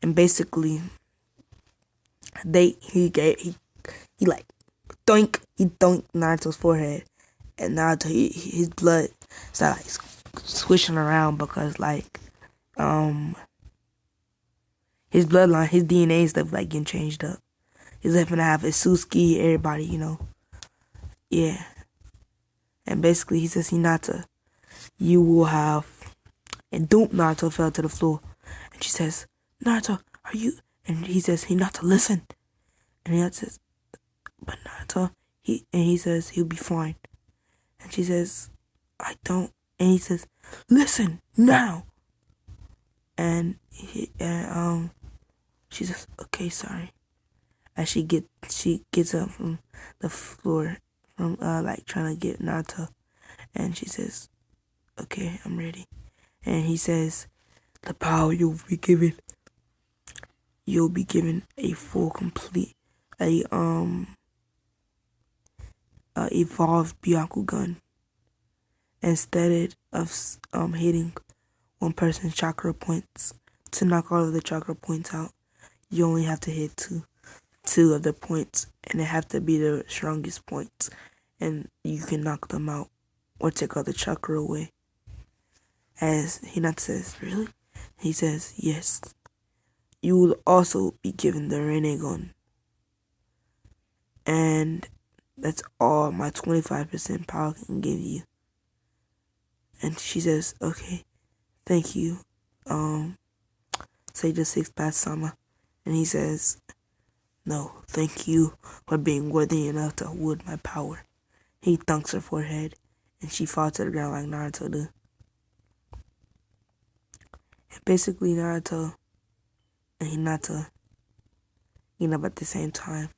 And basically, he doinked Naruto's forehead, and Naruto, his blood started like swishing around, because like his bloodline, his DNA and stuff like getting changed up. He's like gonna have Isusuke, everybody, you know. Yeah. And basically he says, Hinata, you will have, and doom, Naruto fell to the floor. And she says, Naruto, are you, and he says, Hinata, listen. And Hinata says, but Naruto, he says he'll be fine. And she says, I don't, and he says, listen now. And she says, okay, sorry. As she gets up from the floor, from like trying to get Naruto, and she says, okay, I'm ready. And he says, the power you'll be given a full, complete, evolved Byakugan. Instead of hitting one person's chakra points to knock all of the chakra points out, you only have to hit two of the points, and they have to be the strongest points, and you can knock them out or take all the chakra away. As Hinata says, really? He says, yes. You will also be given the Rinnegan. And that's all my 25% power can give you. And she says, okay, thank you, Sage of Six Paths Sama. And he says, no, thank you for being worthy enough to wield my power. He thunks her forehead, and she falls to the ground like Naruto do. And basically Naruto and Hinata, at the same time.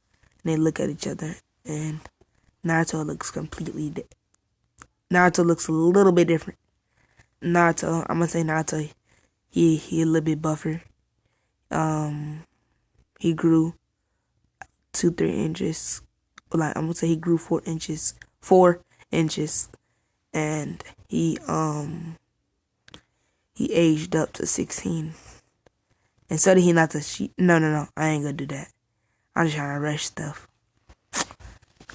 And they look at each other, and Naruto looks Naruto looks a little bit different. Naruto, I'm gonna say Naruto, he a little bit buffer. He grew 2-3 inches. Like I'm gonna say he grew 4 inches, 4 inches, and he aged up to 16. And so did he not to no, I ain't gonna do that. I'm just trying to rush stuff.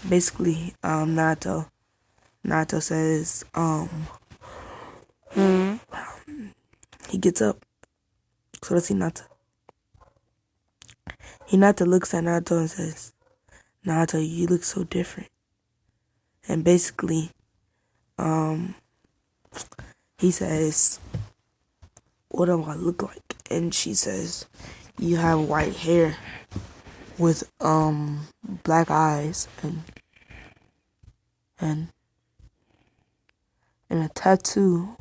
Basically, Naruto says, he gets up. So does Hinata. Hinata looks at Naruto and says, Naruto, you look so different. And basically, he says, what do I look like? And she says, you have white hair with black eyes and a tattoo.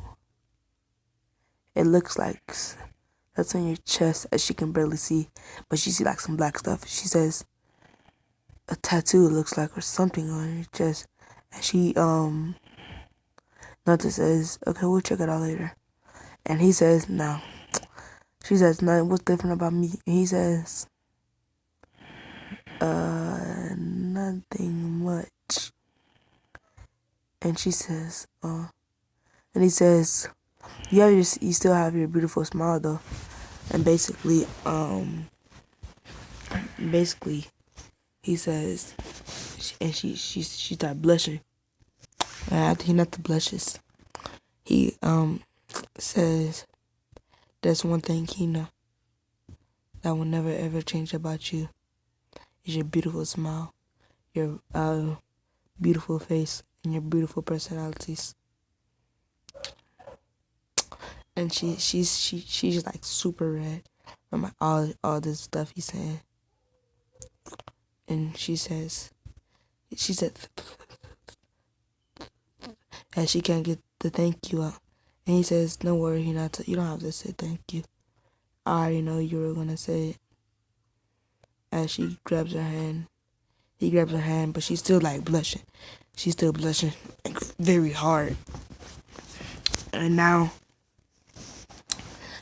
It looks like that's on your chest, as she can barely see, but she see like some black stuff. She says a tattoo looks like or something on your chest, and she Nata says, okay, we'll check it out later. And he says, no. She says, no, what's different about me? And he says, nothing much. And she says, and he says, you still have your beautiful smile though. And basically, he says, and she started blushing. And after he not the blushes, he says, there's one thing he know that will never ever change about you. Is your beautiful smile, your beautiful face, and your beautiful personalities. And she's like super red from all this stuff he's saying. And she said, and she can't get the thank you out. And he says, don't worry, you don't have to say thank you. I already know you were gonna say it. As she grabs her hand, he grabs her hand, but she's still like blushing. She's still blushing like very hard. And now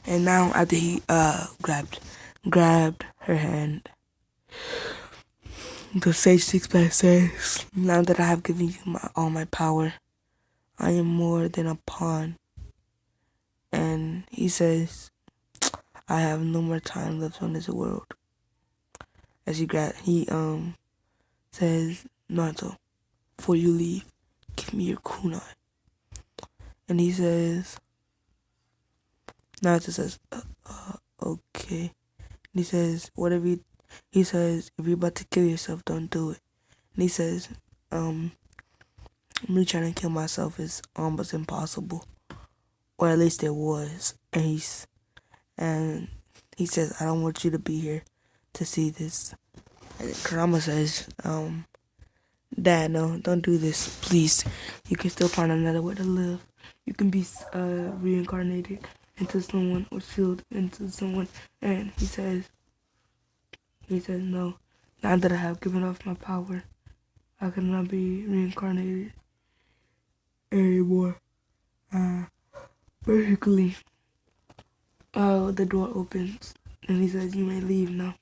after he grabbed her hand, the Sage Six-Pack says, now that I have given you all my power, I am more than a pawn. And he says, I have no more time left on this world. As he says, Naruto, before you leave, give me your kunai. And he says, Naruto says, okay. And he says, if you're about to kill yourself, don't do it. And he says, me trying to kill myself is almost impossible. Or at least it was. And he says, I don't want you to be here to see this. And Kurama says, Dad, no, don't do this, please. You can still find another way to live. You can be reincarnated into someone or sealed into someone. And he says, no, now that I have given off my power, I cannot be reincarnated anymore. Basically, the door opens and he says, you may leave now.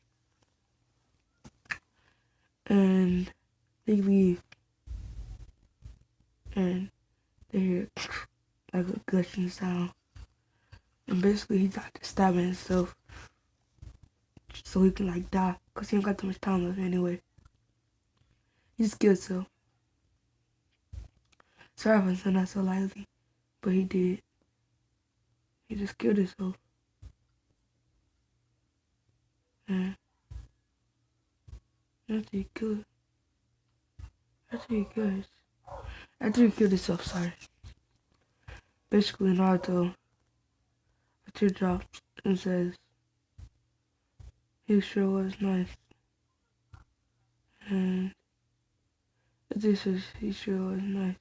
And they leave. And they hear like a gushing sound. And basically he got to stabbing himself so he can like die. Cause he don't got too much time left anyway. He just killed himself. Sorry if I said that so lightly. But he did. He just killed himself. And after he killed himself, sorry. Basically Naruto, a tear drops and says, he sure was nice. And this says he sure was nice.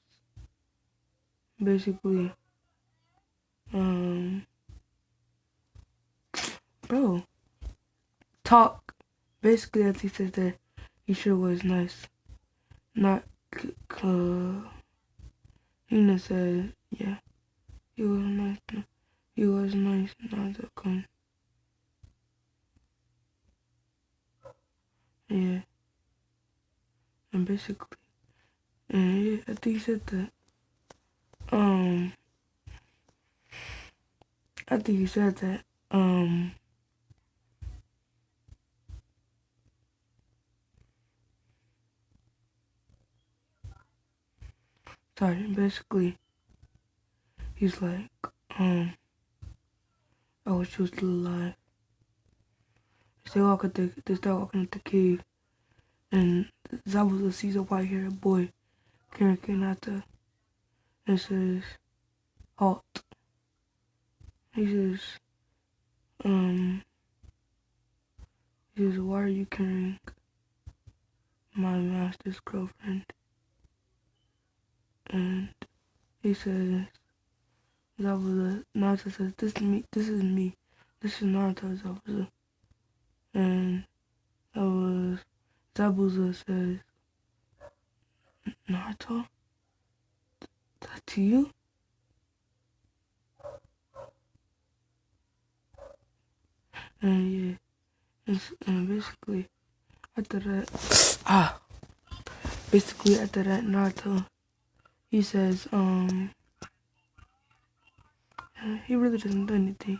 Basically, bro, talk. basically, as he said that he sure was nice. Not, Hina said, yeah, he was nice. He was nice, not the con. Yeah, and basically, and yeah, I think he said that. I think he said that. Sorry. Basically, he's like, I wish she was still alive. They start walking at the cave, and Zabuza sees a white-haired boy carrying Hinata and says, "Halt." He says, um, "Why are you carrying my master's girlfriend?" And he says, Naruto says, this is me, this is Naruto, Zabuza. And Zabuza says, Naruto? That's you? And yeah, and basically, after that, Naruto, he says, he really doesn't do anything.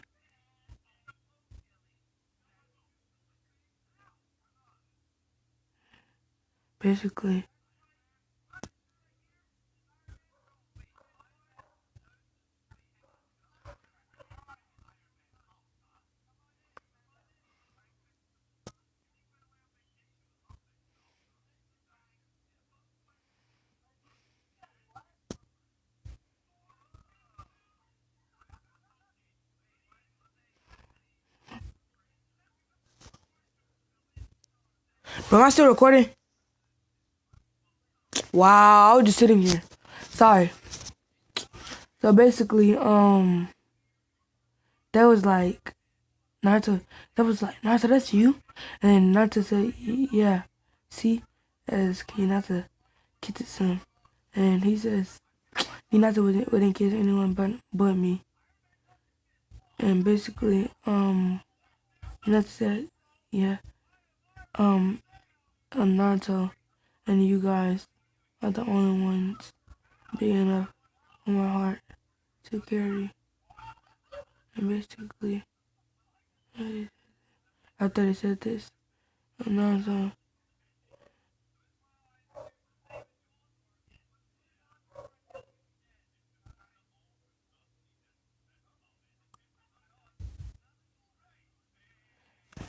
Basically, but am I still recording? Wow, I was just sitting here. Sorry. So basically, that was like, Naruto, Naruto, that's you? And then Naruto said, yeah, see, as Hinata kisses him. And he says, Hinata wouldn't kiss anyone but me. And basically, Hinata said, yeah, Naruto and you guys are the only ones big enough for my heart to carry. And basically, after they said this, Naruto,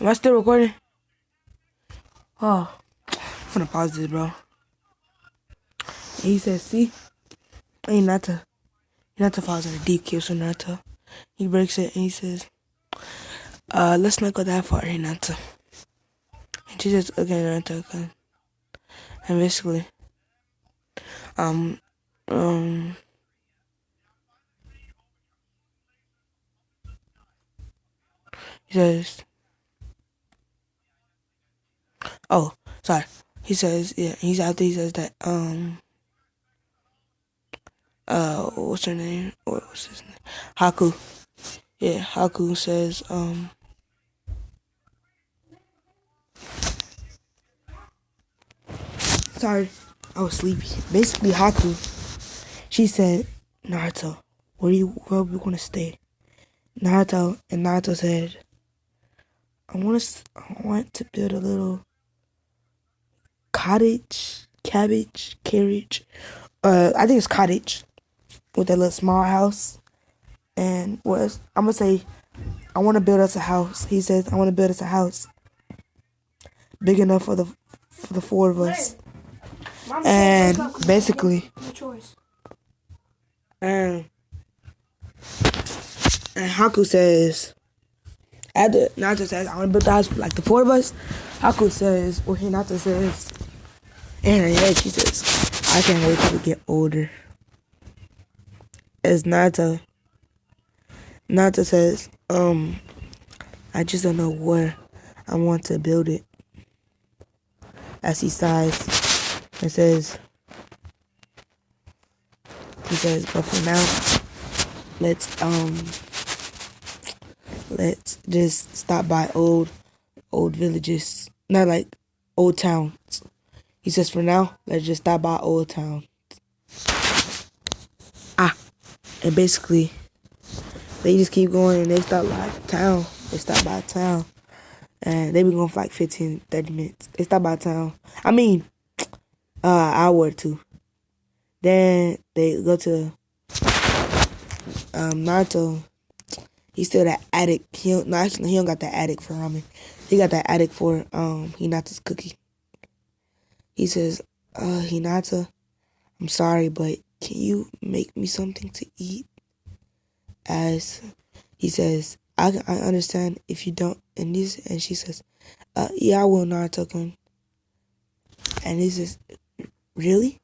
am I still recording? Oh, I'm gonna pause this, bro. And he says, see, Hinata falls in a deep kiss with Naruto. He breaks it and he says, let's not go that far, Hinata. And she says, okay, Naruto, okay. And basically, um, he says, oh, sorry. He says, yeah, he says that, what's her name? What's his name? Haku. Yeah, Haku says, sorry, I was sleepy. Basically, Haku, she said, Naruto, where are we gonna stay? Naruto said, I want to build a little carriage. I think it's cottage with a little small house. And I'm gonna say, I want to build us a house. He says, I want to build us a house big enough for the four of us. And basically, and Haku says, after Naruto says, I want to build the house for like the four of us. Haku says, or Hinata says, in her head, she says, I can't wait till we get older. As Naruto says, I just don't know where I want to build it. as he sighs and says, he says, but for now, let's just stop by old villages, not like old towns. He says, for now, let's just stop by old town. And basically, they just keep going and they stop by town. They stop by town. And they be going for like 15, 30 minutes. They stop by town. I mean, hour or two. Then they go to Naruto. He's still that addict. He don't got that addict for ramen. He got that addict for Hinata's cookie. He says, Hinata, I'm sorry, but can you make me something to eat? As he says, I understand if you don't. And she says, yeah, I will, Naruto-kun. And he says, really?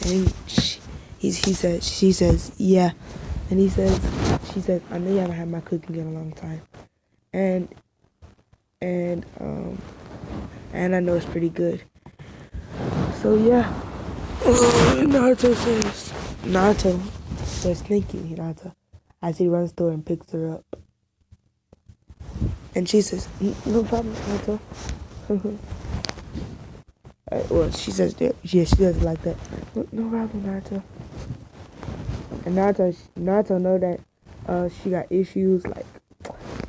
And she says, yeah. And she says, I know you haven't had my cooking in a long time. And I know it's pretty good. So yeah. Naruto says, thank you, Hinata, as he runs to her and picks her up. And she says, no problem, Naruto. Well, she says, yeah, she does it like that. No problem, Naruto. And Naruto know that she got issues, like,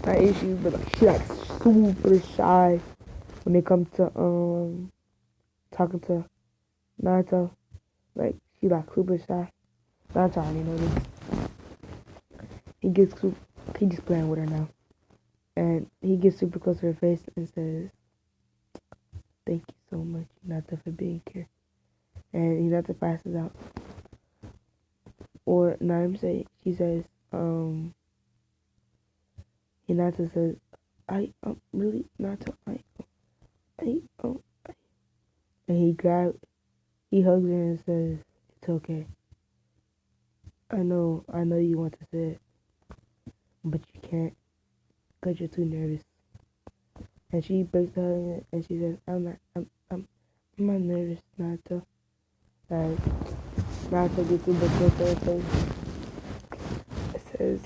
not issues, but like, she like super shy when it comes to talking to Naruto. Like, she like super shy. Naruto already know this. He just playing with her now. And he gets super close to her face and says, thank you so much, Hinata, for being here. And Hinata passes out. Or, no, she says, Hinata says, really, Naruto, and he hugs her and says, it's okay. I know you want to say it, but you can't, because you're too nervous. And she breaks the hug and she says, I'm not nervous, Naruto. Like, Naruto gets super close to her face. It says,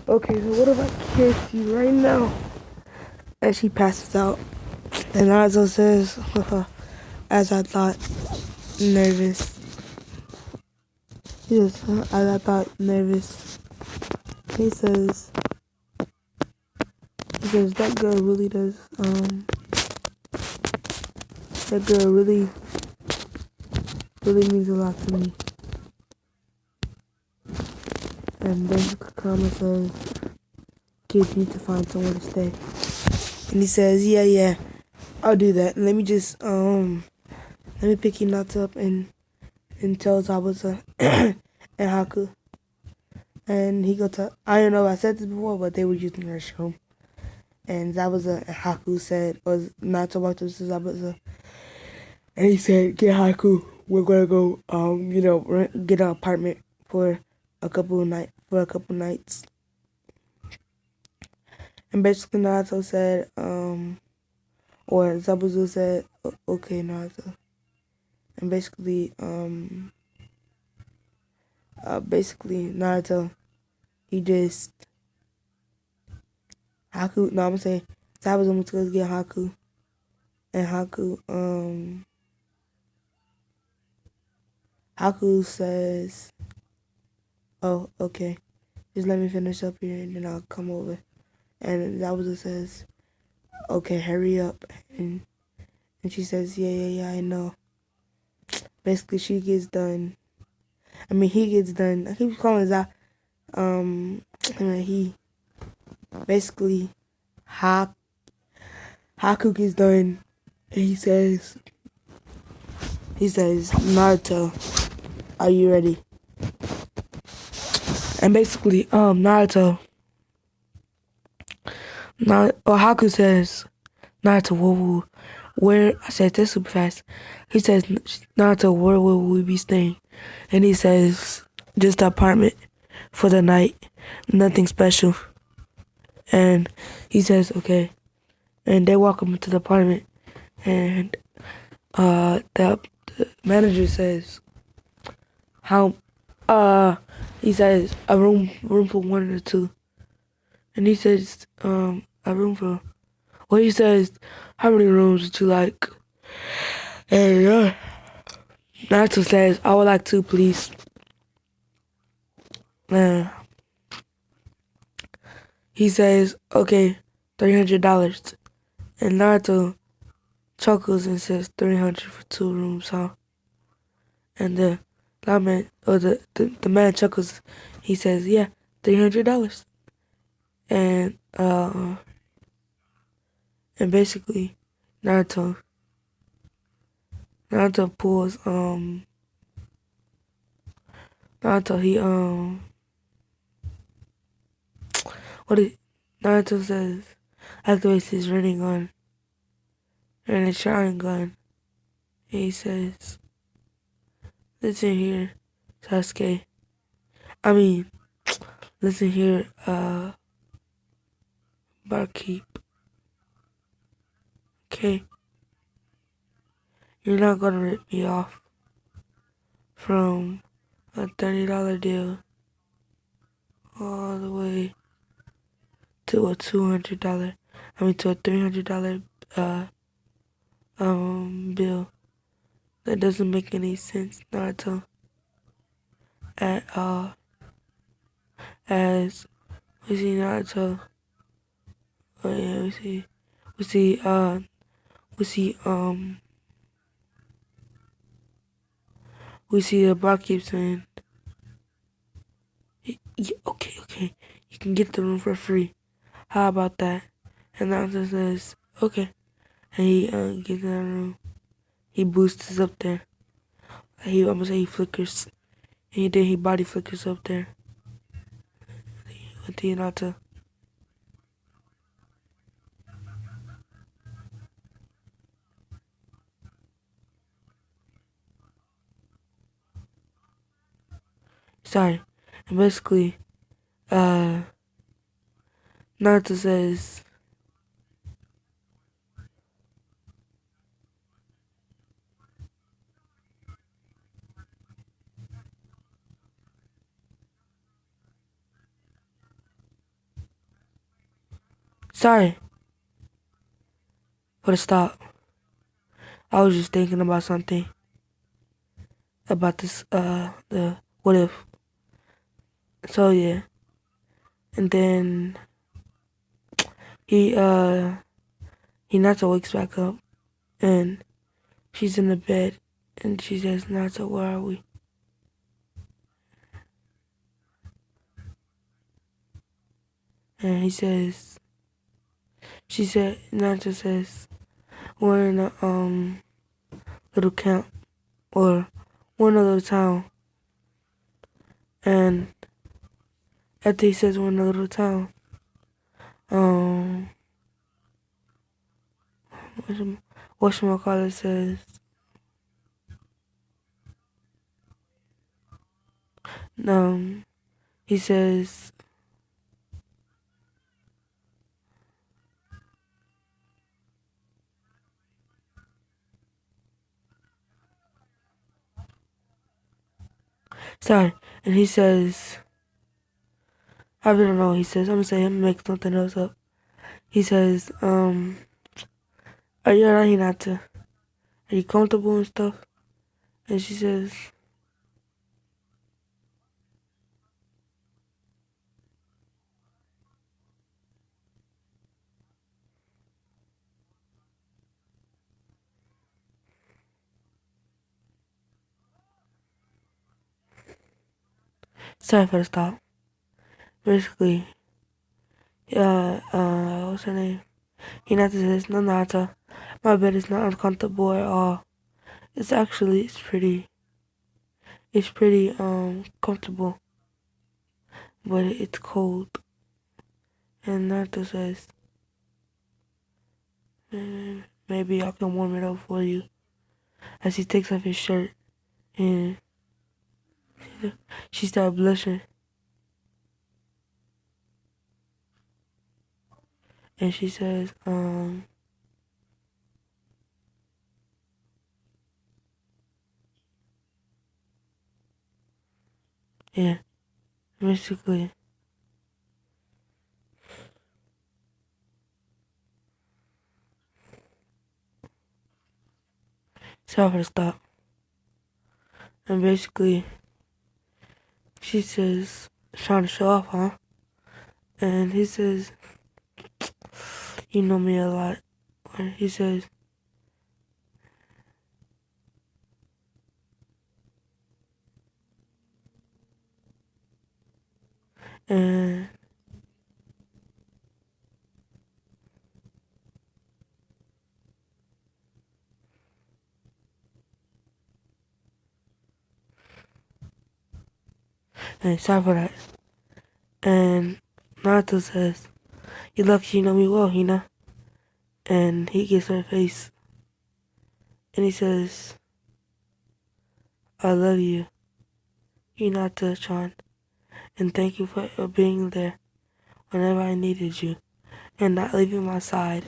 okay, so what if I kiss you right now? And she passes out. And Naruto says, as I thought, nervous. He says, as I thought, nervous. He says, that girl really does, that girl really means a lot to me. And then Kakama says, kids need to find somewhere to stay. And he says, yeah, I'll do that. Let me just, let me pick Hinata up and tell Zabuza and Haku. And he goes to, I don't know if I said this before, but they were using the restroom. And Zabuza and Haku said, or Naruto walked up to Zabuza. And he said, get Haku, we're gonna go, get an apartment for a couple nights. And basically Naruto said, or Zabuza said, okay, Naruto. And basically Naruto, he just, Haku, no, I'm saying, Zabuza went to go get Haku. And Haku says, oh, okay, just let me finish up here and then I'll come over. And Zabuza says, okay, hurry up. And she says, yeah, I know. Basically, she gets done. He gets done. I keep calling Zab. He basically, Haku gets done. And he says, Naruto, are you ready? And basically, Haku says, Naruto, where, I said this super fast. He says, Naruto, where will we be staying? And he says, just the apartment for the night, nothing special. And he says, okay. And they walk him to the apartment. And the manager says how he says a room for one or two, and he says a room for well he says how many rooms would you like? And Naruto says I would like two, please. And he says okay, $300, and Naruto chuckles and says 300 for two rooms, huh? And the loud man or the man chuckles. He says yeah, $300. And basically Naruto Naruto pulls Naruto he what is Naruto says activates his running shotgun gun. He says, listen here, Sasuke. I mean, listen here, barkeep. Okay, you're not gonna rip me off from a $30 deal all the way to a $200. I mean to a $300 uh bill. That doesn't make any sense, Naruto, at all. As we see Naruto, oh yeah, we see we see we see the barkeep saying, yeah, okay, you can get the room for free. How about that? And Naruto says, okay, and he gets in the room. He boosts up there. I'm gonna say he flickers. And then he body flickers up there with the Naruto. Sorry. And basically, uh, Naruto says, sorry for the stop. I was just thinking about something about this, the what if. So yeah. And then he, he Naruto wakes back up and she's in the bed and she says, Naruto, where are we? And he says, Naruto says, we're in a, little camp or one little town. And after he says we're in a little town, um, whatchamacallit says, um, he says, sorry, and he says, I don't know, he says, I'm gonna make something else up. He says, are you alright, Hinata? Are you comfortable and stuff? And she says, sorry for the stop. Basically, what's her name? Hinata says, no, Nata, my bed is not uncomfortable at all. It's pretty, comfortable, but it's cold. And Naruto says, maybe I can warm it up for you. As he takes off his shirt and she started blushing. And she says, Yeah, basically. Tell her to stop. And basically, she says, trying to show off, huh? And he says, you know me a lot. And he says, and sorry for that. And Naruto says, you lucky you know me well, Hina. And he gets her face. And he says, I love you, Hinata-chan. And thank you for being there whenever I needed you. And not leaving my side.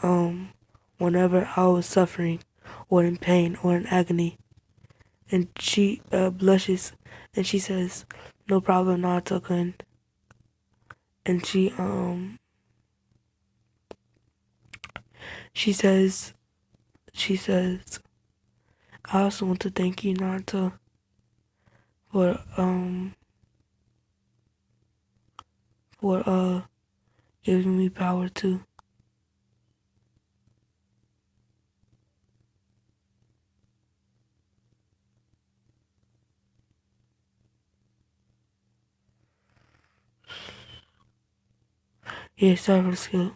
Whenever I was suffering, or in pain, or in agony. And she blushes, and she says, "No problem, Naruto-kun." And she says, "I also want to thank you, Naruto, for for giving me power too." Yeah, sorry for the skill,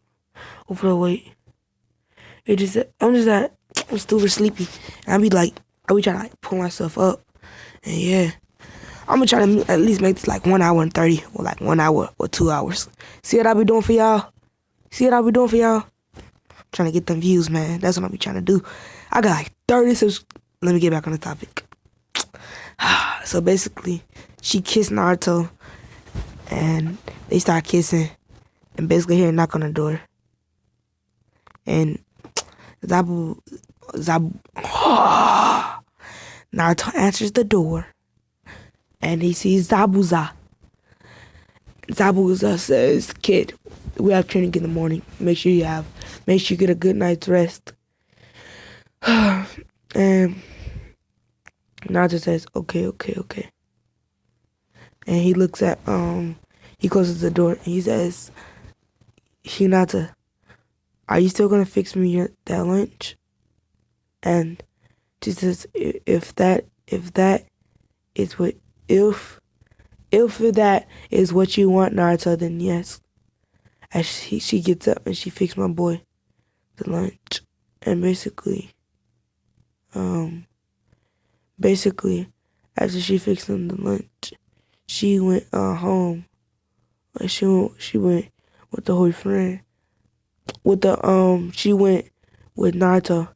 or for the wait. It just I'm super sleepy, and I be trying to like pull myself up, and yeah. I'm gonna try to at least make this like 1 hour and 30 or like 1 hour or 2 hours. See what I be doing for y'all? See what I be doing for y'all? Trying to get them views, man. That's what I be trying to do. I got like 30 subs. Let me get back on the topic. So basically, she kissed Naruto and they start kissing and basically hear a knock on the door. And Zabu, Naruto answers the door and he sees Zabuza. Zabuza says, "Kid, we have training in the morning. Make sure you get a good night's rest." And Naruto says, "Okay, okay, okay." And he closes the door and he says, "Hinata, are you still gonna fix me that lunch?" And she says, if that is what if that is what you want, Naruto, then yes." As she gets up and she fixed my boy the lunch. And basically after she fixed him the lunch, she went home. Like she went with the whole friend. She went with Naruto.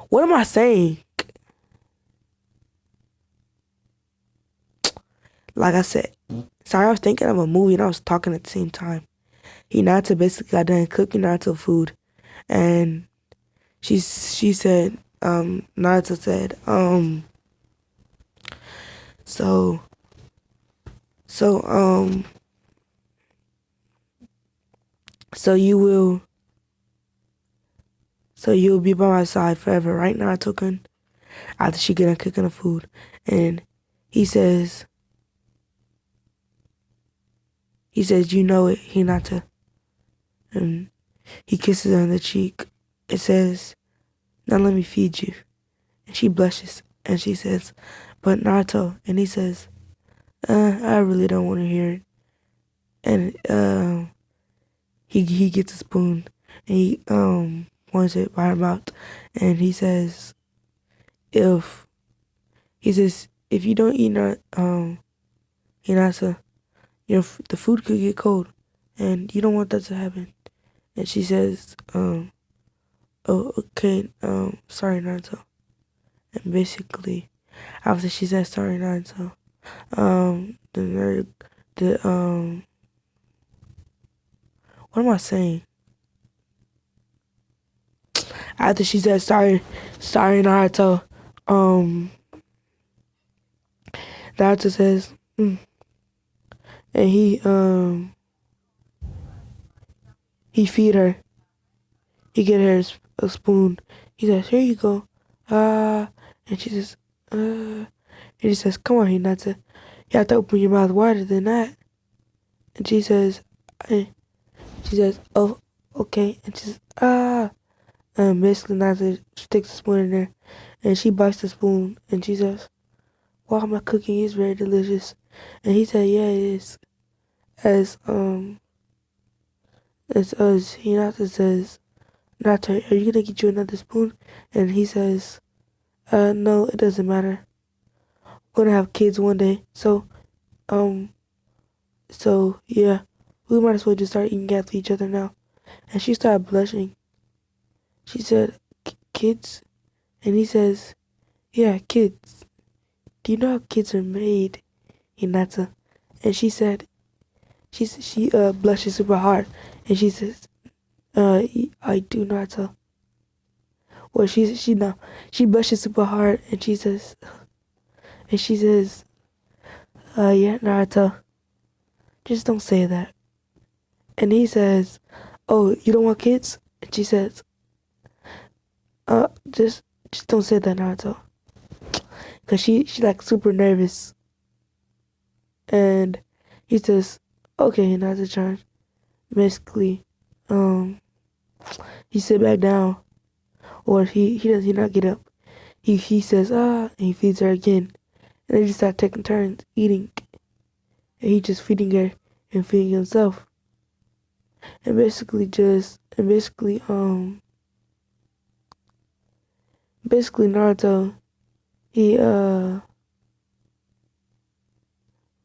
What am I saying? Like I said, sorry, I was thinking of a movie and I was talking at the same time. Naruto basically got done cooking Naruto food, and she said, Naruto said, so so so you'll be by my side forever, right, Naruto-kun? After she get done cooking the food, and he says, "You know it, Hinata." And he kisses her on the cheek. It says, "Now let me feed you." And she blushes and she says, "But Naruto," and he says, "I really don't want to hear it." And he gets a spoon and he points it by her mouth, and he says, "If if you don't eat Hinata, the food could get cold, and you don't want that to happen." And she says, "Oh, okay, sorry, Naruto." And basically, after she says sorry, Naruto, the nerd, what am I saying? After she said sorry, Naruto, Naruto says, mm, and he feed her. He get her a spoon. He says, "Here you go." And she says, And he says, "Come on, Hinata. You have to open your mouth wider than that." And eh, she says, "Oh, okay." And she says, "Ah." And basically, Hinata sticks the spoon in there, and she bites the spoon, and she says, "Wow, my cooking is very delicious." And he said, "Yeah, it is." As Hinata says, "Hinata, are you gonna get you another spoon?" And he says, No, it doesn't matter. We're gonna have kids one day, um, so yeah, we might as well just start eating after each other now." And she started blushing. She said, "Kids?" And he says, "Yeah, kids. Do you know how kids are made, Hinata?" And she said, she blushes super hard, and she says, "I do not." Well, she no, she blushes super hard, and she says, "Yeah, Naruto, just don't say that." And he says, "Oh, you don't want kids?" And she says, "Uh, just don't say that, Naruto," cause she like super nervous. And he says, "Okay, Naruto turn." Basically, um, he sit back down, or he not get up. He says, and he feeds her again, and they just start taking turns eating, and he just feeding her and feeding himself, and basically Naruto, he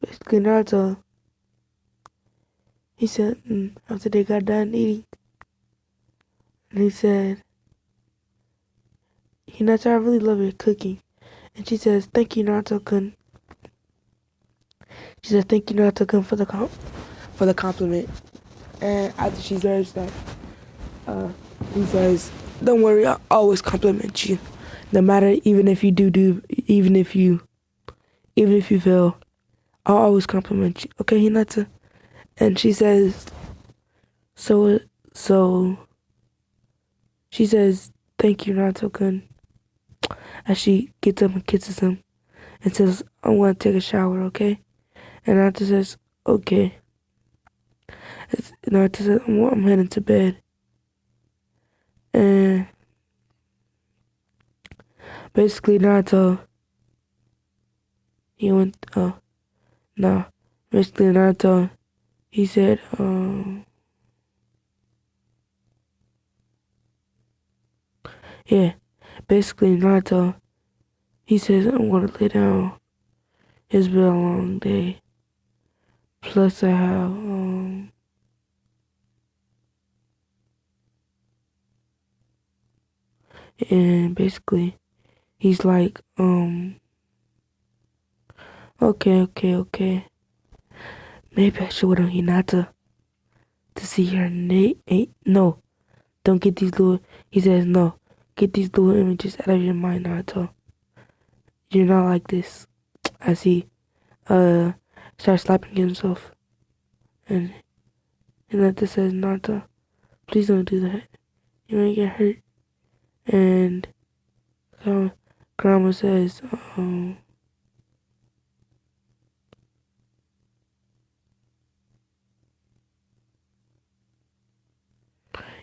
basically Naruto, he said, after they got done eating, and he said, "Hinata, I really love your cooking." And she says, "Thank you, Naruto-kun." She said, "Thank you, Naruto-kun, for the compliment." And after she says that, he says, "Don't worry, I always compliment you, no matter even if you fail, I'll always compliment you. Okay, Hinata?" And she says, "So so." She says, "Thank you, Naruto-kun," as she gets up and kisses him and says, "I want to take a shower, okay?" And Naruto says, "Okay." Naruto says, I'm heading to bed." And basically, Naruto, he went, no. Basically, Naruto, he said, yeah. Basically, Naruto, he says, "I'm going to lay down. It's been a long day. Plus, I have, and basically, he's like, okay, okay, okay. Maybe I should wait on Hinata to see her no, don't get these little, he says, "No, get these little images out of your mind, Naruto. You're not like this." As he, uh, starts slapping himself. And Hinata says, "Naruto, please don't do that. You might get hurt." And Kurama says,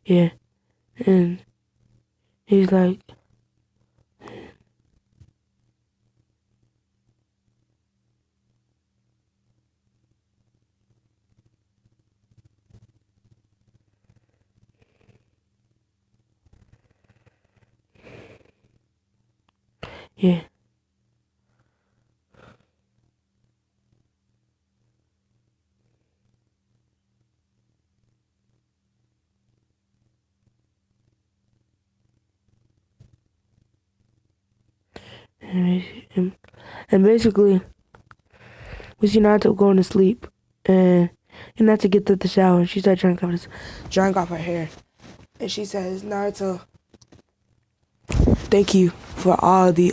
yeah. And he's like, yeah. And, and basically, we see Naruto going to sleep. And Hinata gets out the shower and she starts drying off her hair. And she says, "Naruto, thank you for all the,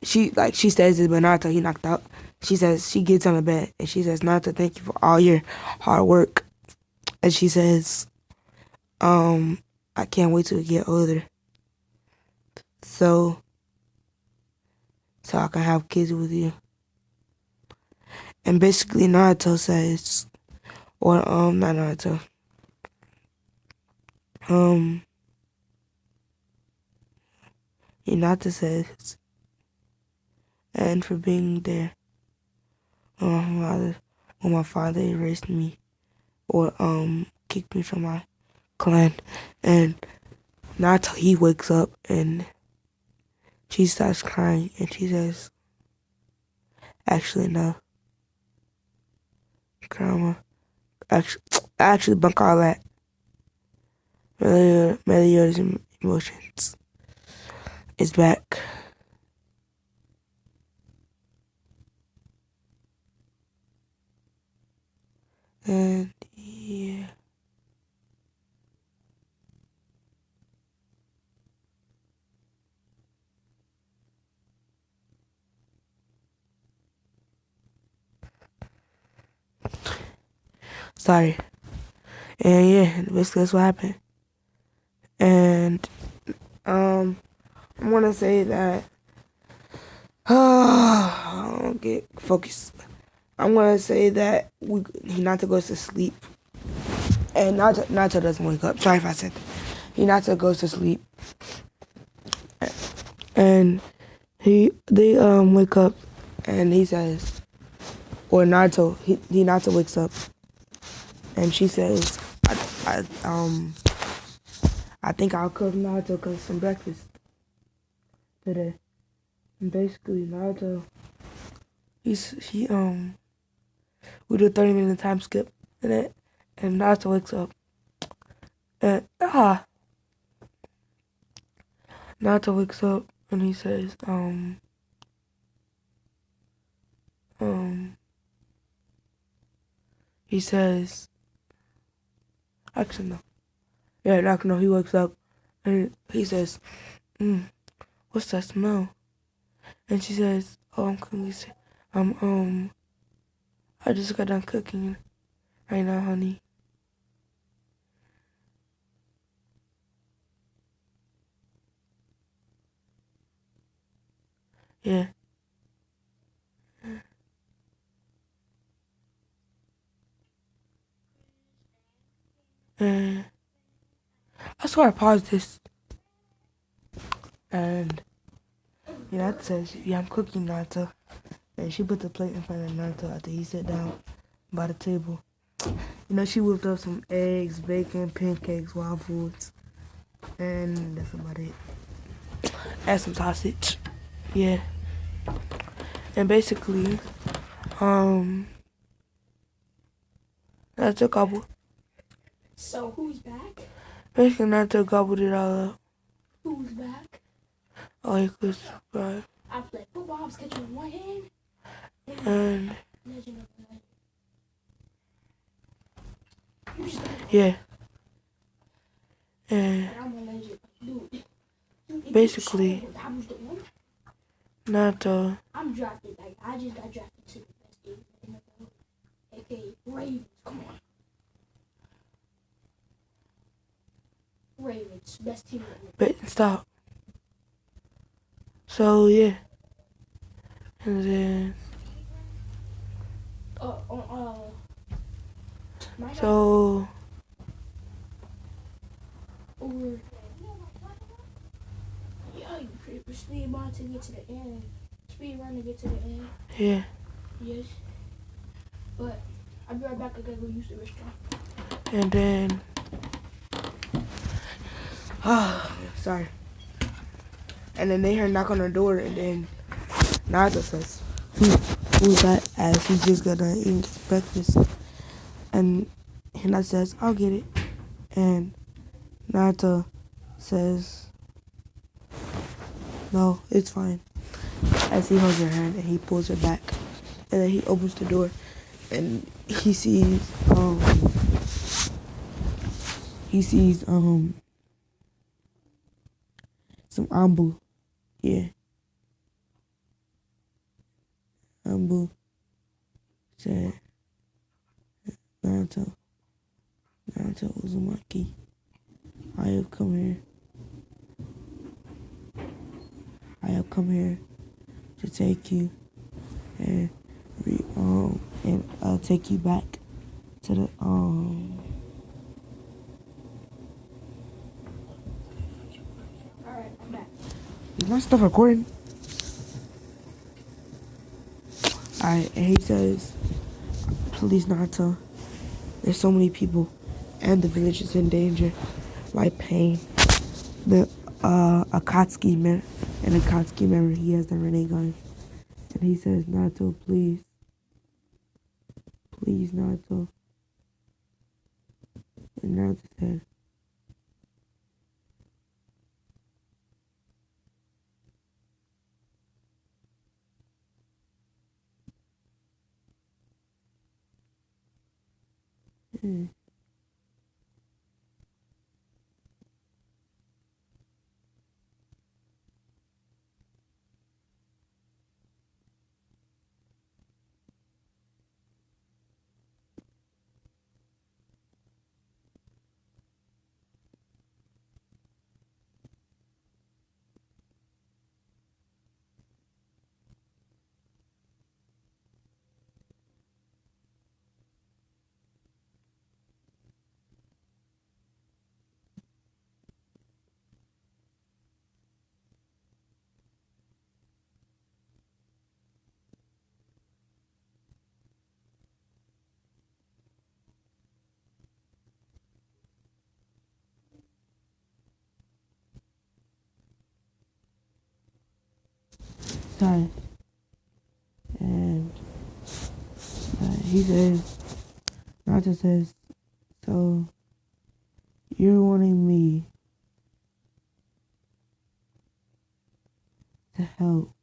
she says it, but Naruto, he knocked out. she says, she gets on the bed and she says, Naruto, thank you for all your hard work. And she says, I can't wait till we get older. So I can have kids with you. And basically Naruto says, or not Naruto. Hinata says, and for being there when my father erased me or kicked me from my clan. And Naruto, he wakes up and she starts crying and she says, actually no, Grandma, actually bunk all that. Meliodas emotions is back. And yeah. Sorry. And yeah, basically that's what happened. And I'm gonna say that I don't get focused. I'm gonna say that Hinata goes to sleep. And Naruto doesn't wake up. Sorry if I said that. Hinata goes to sleep. And they wake up and he says, or Naruto, Hinata wakes up and she says, I think I'll cook Naruto some breakfast today. And basically Naruto, we do a 30-minute time skip in it, and Naruto wakes up and Naruto wakes up and he says, he says, actually no. Yeah, no, he wakes up and he says, what's that smell? And she says, oh, I'm cooking. I just got done cooking right now, honey. Yeah. And I swear I paused this. And Naruto says, yeah, I'm cooking, Naruto. And she put the plate in front of Naruto after he sat down by the table. You know, she whipped up some eggs, bacon, pancakes, waffles, and that's about it. And some sausage. Yeah. And basically, Naruto gobbled. So who's back? Basically, Naruto gobbled it all up. Who's back? Oh, he could survive. I played football, I was catching with one hand. And Legend of the yeah. And I'm a legend. Dude, basically, Naruto. I'm drafted. Like, I just got drafted to the best team in the NFL. AKA Ravens. Come on. Ravens. Best team in the But stop. So yeah. And then so over. Yeah, you pretty speed run to get to the end. Speed run to get to the end. yeah. Yes. But I'll be right back. I gotta go use the restaurant. And then sorry. And then they hear a knock on the door and then Naruto says, who's that? As he just got done eating breakfast. And Hinata says, I'll get it. And Naruto says, no, it's fine. As he holds her hand and he pulls her back. And then he opens the door and he sees some ambu. Yeah. Ambu. said, Naruto, Naruto Uzumaki, I have come here. I have come here to take you and and I'll take you back to the Alright, I'm back. Is my stuff recording? Alright, and he says, please Naruto, there's so many people and the village is in danger, like pain. The Akatsuki member, he has the Renee gun. And he says, Naruto, please. Please, Naruto. And Naruto said, hmm. Sorry. And he says, Naruto says, so you're wanting me to help.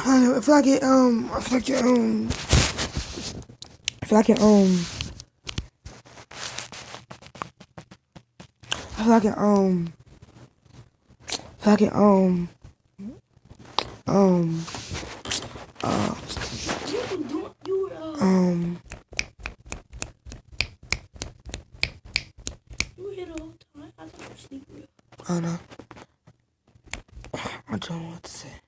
I feel like it, I feel like it, I feel like it, I feel like it, I feel like it, You were here the whole time. I thought you were sleeping. I don't know. I don't know what to say.